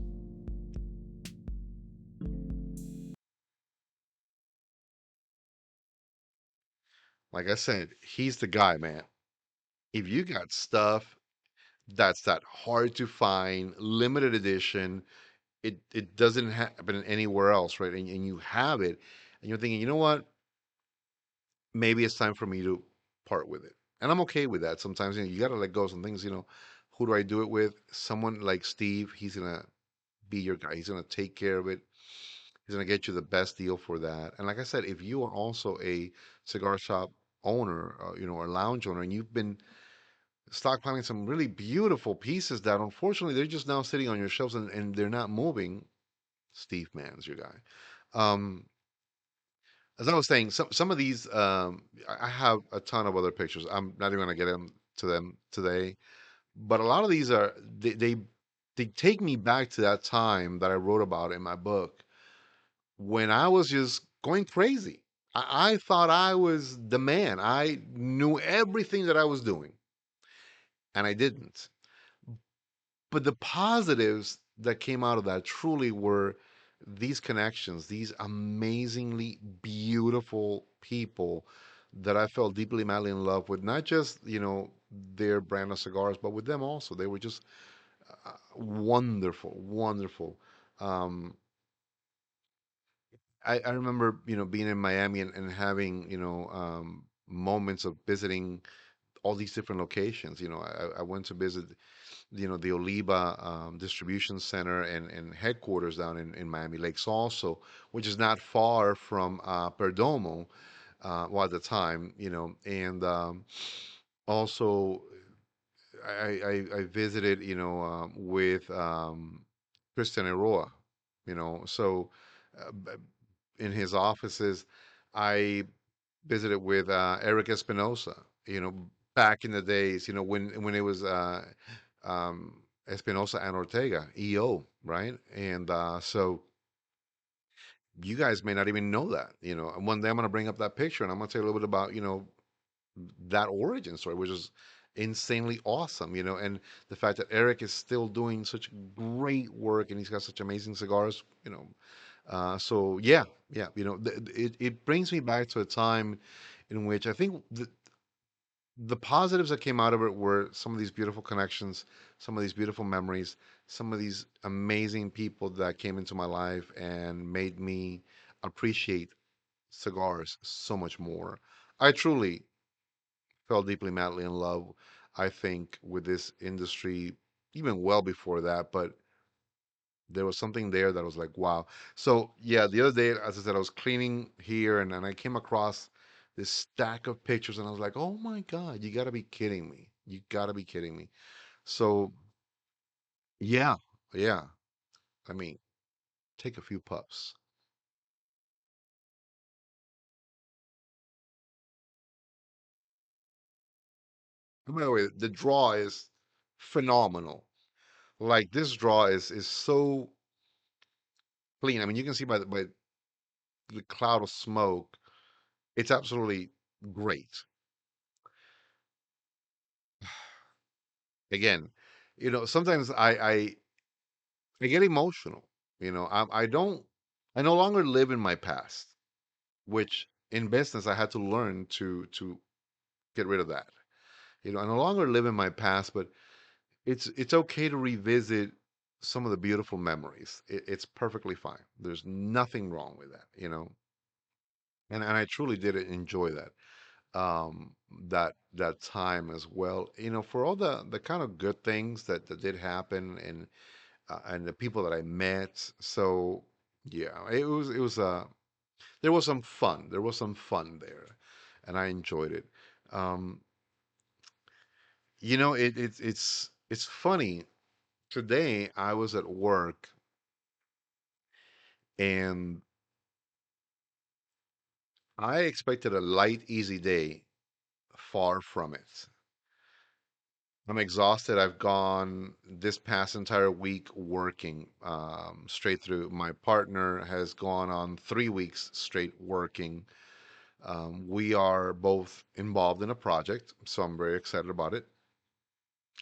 Like I said, he's the guy, man. If you got stuff that's that hard to find, limited edition, it doesn't happen anywhere else, right? And you have it, and you're thinking, you know what? maybe it's time for me to part with it. And I'm okay with that. Sometimes, you got to let go of some things. Who do I do it with? Someone like Steve. He's gonna be your guy. He's gonna take care of it. He's gonna get you the best deal for that. And like I said, if you are also a cigar shop owner, or lounge owner, and you've been stockpiling some really beautiful pieces that unfortunately they're just now sitting on your shelves, and they're not moving, Steve Mann's your guy. Um, as I was saying, some of these, I have a ton of other pictures. I'm not even going to get to them today, but a lot of these are they take me back to that time that I wrote about in my book when I was just going crazy. I thought I was the man. I knew everything that I was doing, and I didn't. But the positives that came out of that truly were these connections, these amazingly beautiful people that I felt deeply, madly in love with, not just, their brand of cigars, but with them also. They were just wonderful, wonderful. Um, I remember, being in Miami and having, moments of visiting all these different locations. I went to visit the Oliva distribution center and headquarters down in Miami Lakes also, which is not far from Perdomo, well, at the time, and also I visited, with Christian Eroa, so b- in his offices, I visited with Eric Espinosa, back in the days, when it was Espinosa and Ortega, EO, right? And so you guys may not even know that, And one day I'm going to bring up that picture and I'm going to tell you a little bit about, that origin story, which is insanely awesome, and the fact that Eric is still doing such great work and he's got such amazing cigars, so yeah, yeah, it brings me back to a time in which I think the positives that came out of it were some of these beautiful connections, some of these beautiful memories, some of these amazing people that came into my life and made me appreciate cigars so much more. I truly fell deeply, madly in love, I think, with this industry even well before that, but there was something there that was like, wow. So yeah, the other day, as I said, I was cleaning here and I came across this stack of pictures and I was like, oh my God, you gotta be kidding me. You gotta be kidding me. So yeah, yeah. I mean, take a few puffs. And by the way, the draw is phenomenal. Like this draw is so clean. I mean, you can see by the cloud of smoke, it's absolutely great. Again, sometimes I get emotional. I no longer live in my past, which in business I had to learn to get rid of that. I no longer live in my past, but it's okay to revisit some of the beautiful memories. It's perfectly fine. There's nothing wrong with that. And I truly did enjoy um that time as well. For all the kind of good things that did happen and the people that I met. So yeah, it was there was some fun. There was some fun there, and I enjoyed it. Um, it's funny. Today I was at work and I expected a light, easy day. Far from it. I'm exhausted. I've gone this past entire week working straight through. My partner has gone on 3 weeks straight working. We are both involved in a project, so I'm very excited about it.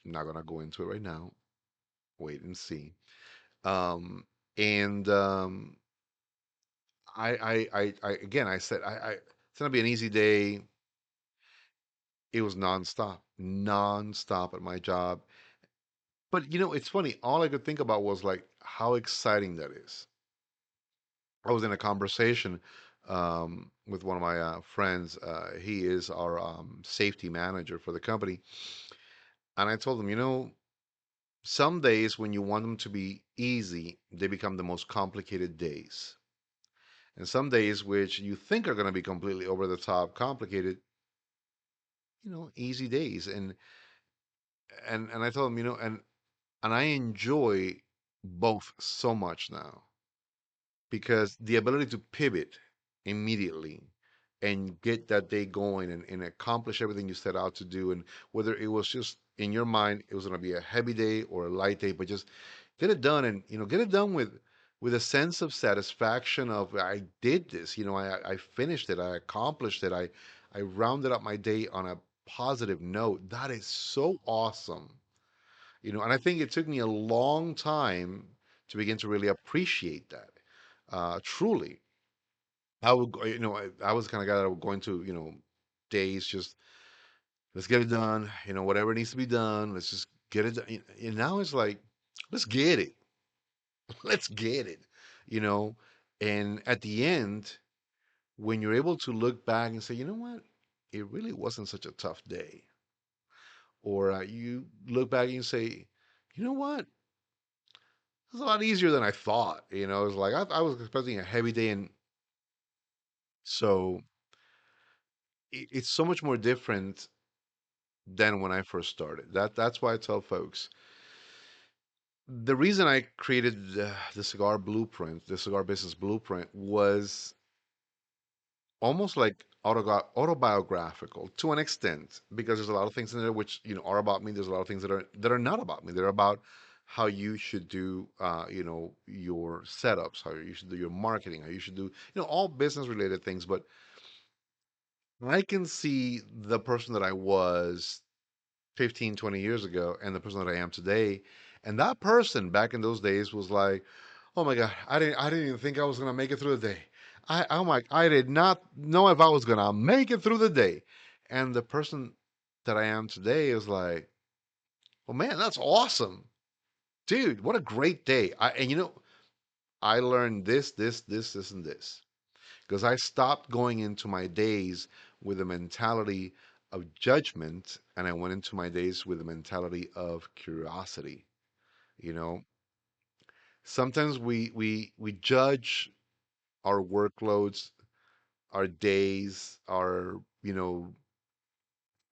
I'm not gonna go into it right now. Wait and see. Um, and I again, I said, it's gonna be an easy day. It was nonstop, nonstop at my job. But it's funny. All I could think about was like how exciting that is. I was in a conversation with one of my friends. He is our safety manager for the company. And I told him, some days when you want them to be easy, they become the most complicated days. And some days which you think are going to be completely over the top complicated, easy days. And I told him, and I enjoy both so much now because the ability to pivot immediately and get that day going and accomplish everything you set out to do, and whether it was just in your mind it was going to be a heavy day or a light day, but just get it done, and get it done with a sense of satisfaction of I did this, I finished it, I accomplished it, I rounded up my day on a positive note. That is so awesome. And I think it took me a long time to begin to really appreciate that. Truly, I would, I was the kind of guy that would go into, days just let's get it done. Whatever needs to be done, let's just get it done. And now it's like, let's get it, let's get it. You know, and at the end, when you're able to look back and say, you know what, it really wasn't such a tough day, or you look back and you say, you know what, it's a lot easier than I thought. It's like I was expecting a heavy day, and so it's so much more different than when I first started. That's why I tell folks the reason I created the cigar blueprint, the cigar business blueprint, was almost like autobiographical to an extent because there's a lot of things in there which are about me. There's a lot of things that are not about me. They're about how you should do your setups, how you should do your marketing, how you should do all business related things. But I can see the person that I was 15, 20 years ago and the person that I am today. And that person back in those days was like, oh my God, I didn't even think I was gonna make it through the day. I did not know if I was gonna make it through the day. And the person that I am today is like, well, man, that's awesome. Dude, what a great day. And I learned this, and this. Because I stopped going into my days with a mentality of judgment and I went into my days with a mentality of curiosity. You know, sometimes we judge our workloads, our days, our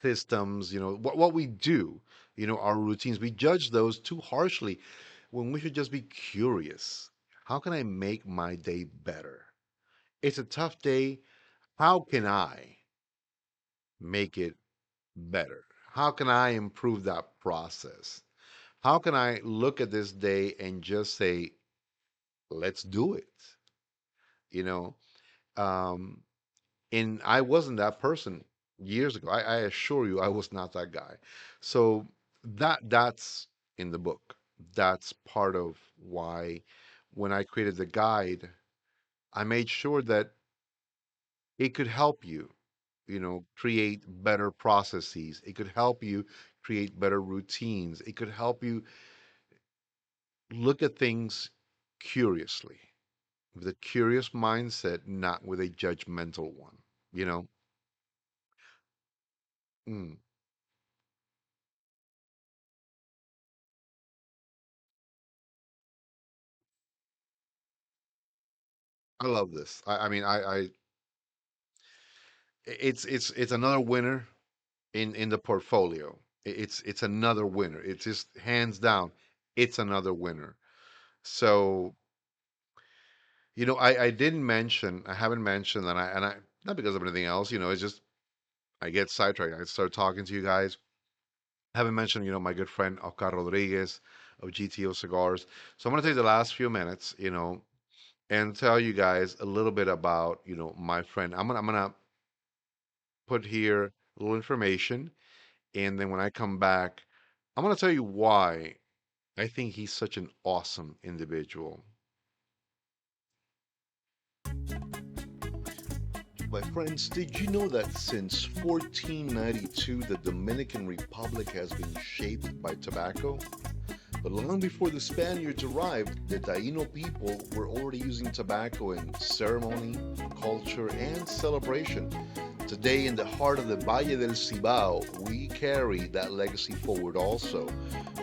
systems, what we do, our routines. We judge those too harshly when we should just be curious. How can I make my day better? It's a tough day. How can I make it better? How can I improve that process? How can I look at this day and just say, let's do it? You know, um, and I wasn't that person years ago. I assure you, I was not that guy. So that's in the book. That's part of why when I created the guide, I made sure that it could help you, create better processes. It could help you create better routines. It could help you look at things curiously, with a curious mindset, not with a judgmental one. You know, mm, I love this. I mean, it's another winner in the portfolio. It's another winner. It's just hands down, it's another winner. So, I didn't mention, I haven't mentioned, and I not because of anything else. It's just I get sidetracked. I start talking to you guys. I haven't mentioned, my good friend Oscar Rodriguez of GTO Cigars. So I'm going to take the last few minutes, and tell you guys a little bit about, my friend. I'm gonna put here a little information, and then when I come back, I'm gonna tell you why I think he's such an awesome individual. My friends, did you know that since 1492 the Dominican Republic has been shaped by tobacco? But long before the Spaniards arrived, the Taino people were already using tobacco in ceremony, culture, and celebration. Today, in the heart of the Valle del Cibao, we carry that legacy forward also.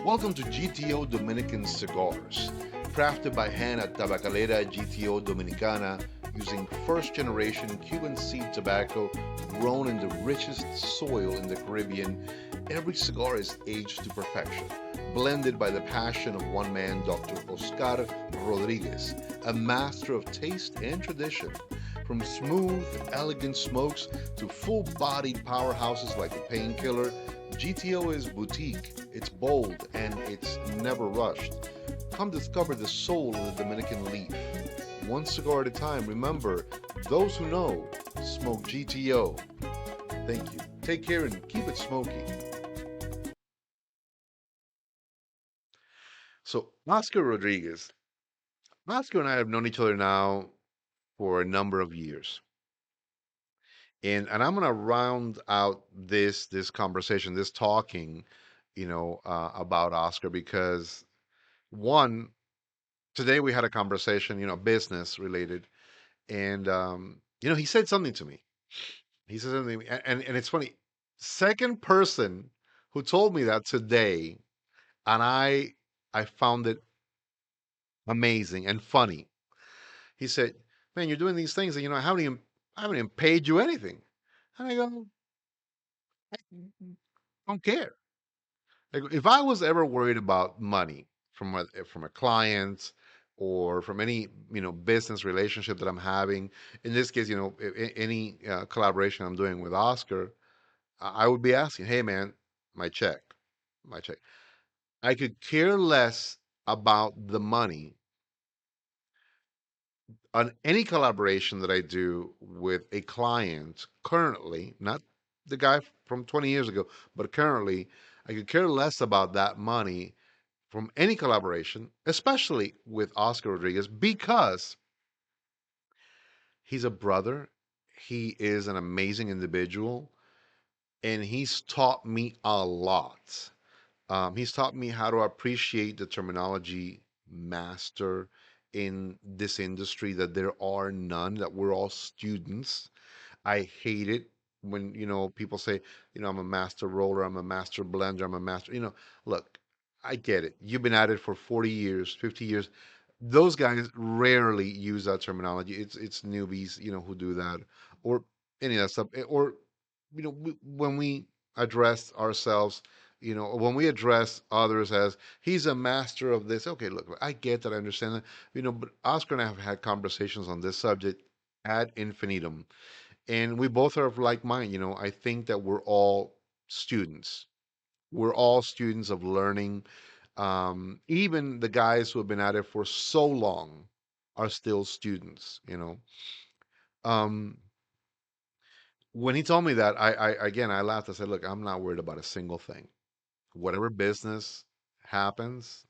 Welcome to GTO Dominican Cigars, crafted by hand at Tabacalera GTO Dominicana using first generation Cuban seed tobacco grown in the richest soil in the Caribbean. Every cigar is aged to perfection, blended by the passion of one man, Dr. Oscar Rodriguez, a master of taste and tradition. From smooth, elegant smokes to full bodied powerhouses like the Painkiller, GTO is boutique, it's bold, and it's never rushed. Come discover the soul of the Dominican leaf. One cigar at a time. Remember, those who know smoke GTO. Thank you. Take care and keep it smoky. So, Oscar Rodriguez. Oscar and I have known each other now for a number of years. And I'm gonna round out this conversation, this talking, about Oscar because one, today we had a conversation, business related, and he said something to me. He said something, to me, and it's funny. Second person who told me that today, and I found it amazing and funny. He said, "Man, you're doing these things, and I haven't even paid you anything." And I go, "I don't care." Like, if I was ever worried about money from a client or from any business relationship that I'm having, in this case, any collaboration I'm doing with Oscar, I would be asking, "Hey, man, my check, my check." I could care less about the money on any collaboration that I do with a client currently, not the guy from 20 years ago, but currently, I could care less about that money from any collaboration, especially with Oscar Rodriguez, because he's a brother, he is an amazing individual, and he's taught me a lot. He's taught me how to appreciate the terminology master in this industry, that there are none, that we're all students. I hate it when, people say, I'm a master roller, I'm a master blender, I'm a master, look, I get it. You've been at it for 40 years, 50 years. Those guys rarely use that terminology. It's newbies, who do that, or any of that stuff. Or, when we address ourselves, when we address others as he's a master of this. Okay, look, I get that, I understand that, but Oscar and I have had conversations on this subject ad infinitum, and we both are of like mind. I think that we're all students. We're all students of learning. Even the guys who have been at it for so long are still students. Um, when he told me that, I laughed. I said, "Look, I'm not worried about a single thing. Whatever business happens,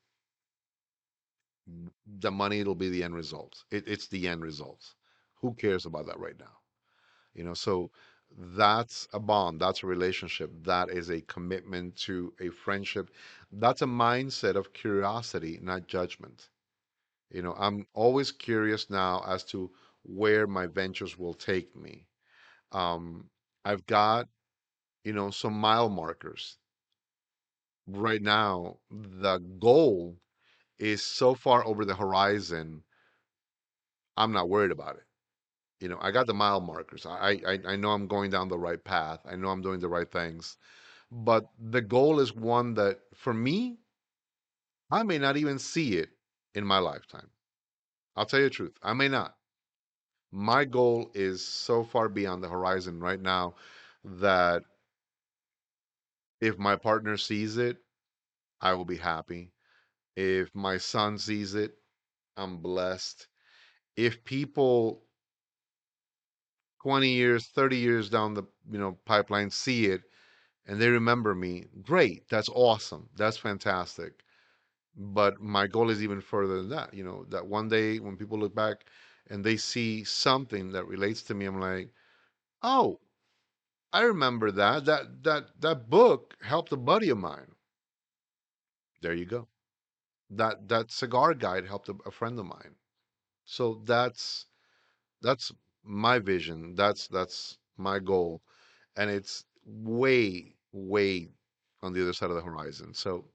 the money will be the end result. It's the end result. Who cares about that right now?" So that's a bond, that's a relationship, that is a commitment to a friendship, that's a mindset of curiosity, not judgment. I'm always curious now as to where my ventures will take me. I've got some mile markers right now. The goal is so far over the horizon, I'm not worried about it. I got the mile markers. I know I'm going down the right path. I know I'm doing the right things. But the goal is one that, for me, I may not even see it in my lifetime. I'll tell you the truth. I may not. My goal is so far beyond the horizon right now that if my partner sees it, I will be happy. If my son sees it, I'm blessed. If people 20 years, 30 years down the, pipeline see it and they remember me, great. That's awesome. That's fantastic. But my goal is even further than that, that one day when people look back and they see something that relates to me, I'm like, oh, I remember that book helped a buddy of mine. There you go. That cigar guide helped a friend of mine. So that's my vision. That's my goal, and it's way on the other side of the horizon. So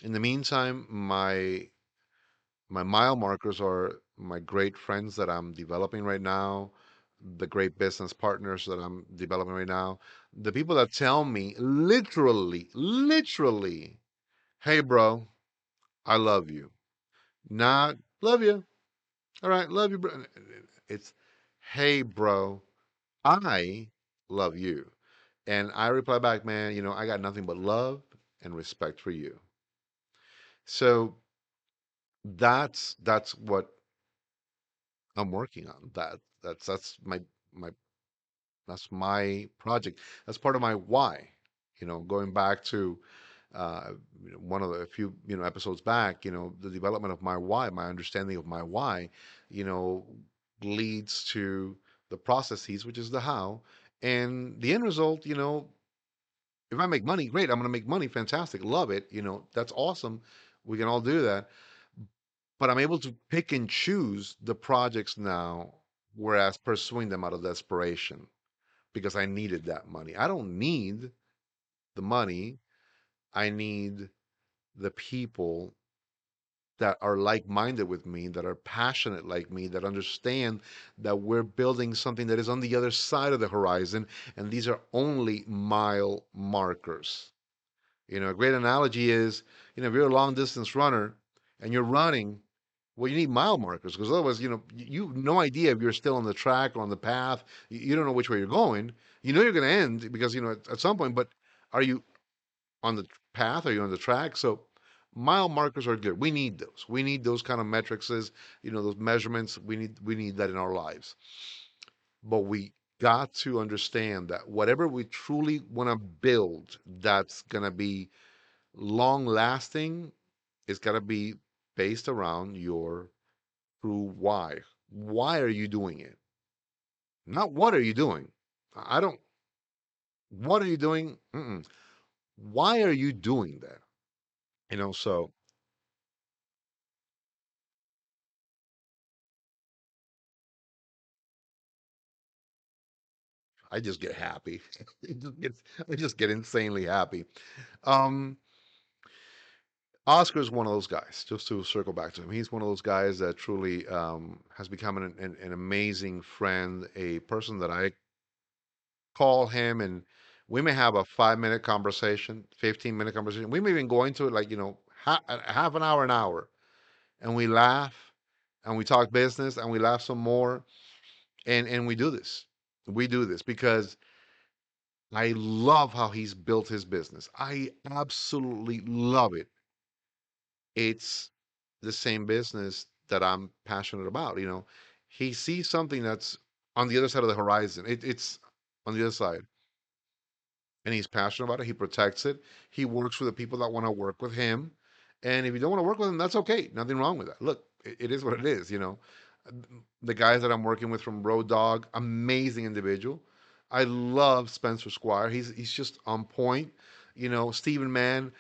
in the meantime, my mile markers are my great friends that I'm developing right now, the great business partners that I'm developing right now, the people that tell me literally, hey, bro, I love you. Not love you. All right, love you, bro. It's, hey, bro, I love you. And I reply back, man, I got nothing but love and respect for you. So that's what I'm working on. That's my that's my project. That's part of my why. Going back to one of the few episodes back, the development of my why, my understanding of my why, you know, leads to the processes, which is the how, and the end result. If I make money, great. I'm going to make money. Fantastic. Love it. That's awesome. We can all do that. But I'm able to pick and choose the projects now, whereas pursuing them out of desperation because I needed that money. I don't need the money. I need the people that are like-minded with me, that are passionate like me, that understand that we're building something that is on the other side of the horizon, and these are only mile markers. A great analogy is, if you're a long distance runner and you're running, well, you need mile markers because otherwise, you have no idea if you're still on the track or on the path. You don't know which way you're going. You know you're going to end because, at some point, but are you on the path? Are you on the track? So mile markers are good. We need those. We need those kind of metrics, those measurements. We need that in our lives. But we got to understand that whatever we truly want to build, that's going to be long lasting, it's got to be based around your true why. Why are you doing it? Not what are you doing? I don't, what are you doing? Mm-mm. Why are you doing that? So I just get happy. I just get insanely happy. Um, Oscar's one of those guys, just to circle back to him. He's one of those guys that truly has become an amazing friend, a person that I call him and we may have a 5 minute conversation, 15-minute conversation. We may even go into it like, half an hour, and we laugh and we talk business and we laugh some more. And we do this. We do this because I love how he's built his business. I absolutely love it. It's the same business that I'm passionate about. He sees something that's on the other side of the horizon. It's on the other side, and he's passionate about it. He protects it. He works with the people that want to work with him. And if you don't want to work with him, that's okay. Nothing wrong with that. Look, it is what it is. The guys that I'm working with from Road Dog, amazing individual. I love Spencer Squire. He's just on point. Stephen Mann,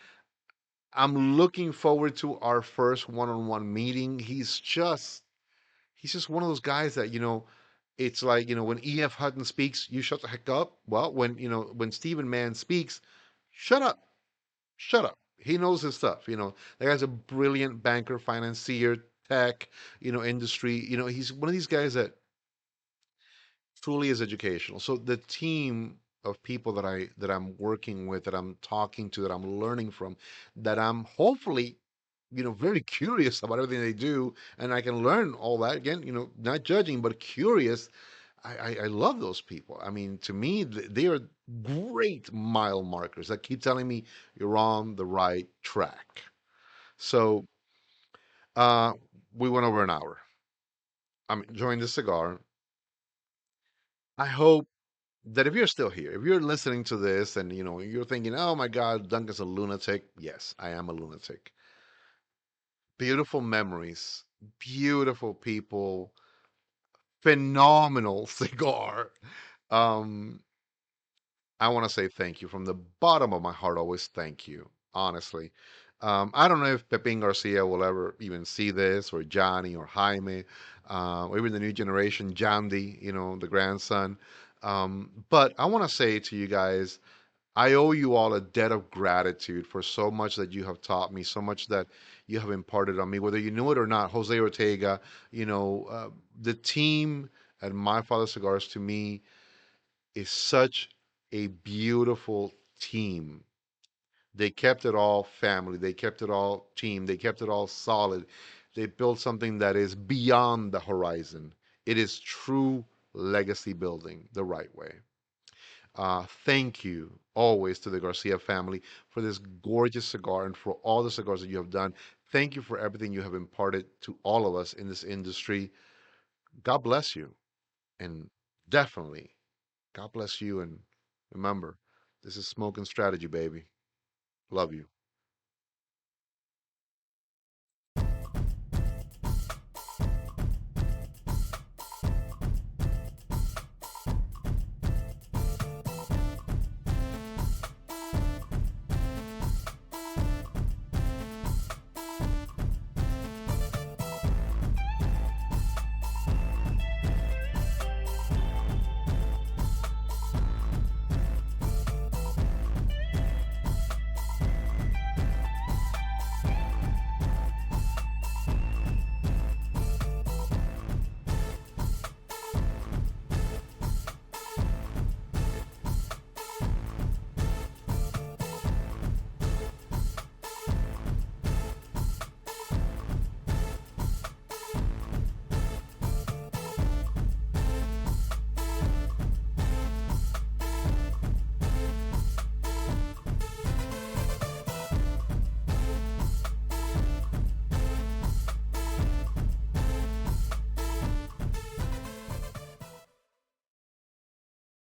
I'm looking forward to our first one-on-one meeting. He's just one of those guys that, it's like, when E.F. Hutton speaks, you shut the heck up. Well, when Stephen Mann speaks, shut up. Shut up. He knows his stuff. That guy's a brilliant banker, financier, tech, industry. He's one of these guys that truly is educational. So the team of people that I'm working with, that I'm talking to, that I'm learning from, that I'm hopefully, very curious about everything they do, and I can learn all that again. Not judging, but curious. I love those people. I mean, to me, they are great mile markers that keep telling me you're on the right track. So uh, we went over an hour. I'm enjoying the cigar. I hope that if you're still here, if you're listening to this and you're thinking, "Oh my God, Duncan's a lunatic." Yes, I am a lunatic. Beautiful memories, beautiful people, phenomenal cigar. Um, I want to say thank you from the bottom of my heart. Always thank you, honestly. I don't know if Pepin Garcia will ever even see this, or Johnny, or Jaime, or even the new generation, Jandy, the grandson. But I want to say to you guys, I owe you all a debt of gratitude for so much that you have taught me, so much that you have imparted on me, whether you knew it or not. Jose Ortega, the team at My Father Cigars to me is such a beautiful team. They kept it all family. They kept it all team. They kept it all solid. They built something that is beyond the horizon. It is true legacy building the right way. Thank you always to the Garcia family for this gorgeous cigar and for all the cigars that you have done. Thank you for everything you have imparted to all of us in this industry. God bless you. And definitely, God bless you. And remember, this is smoking strategy, baby. Love you.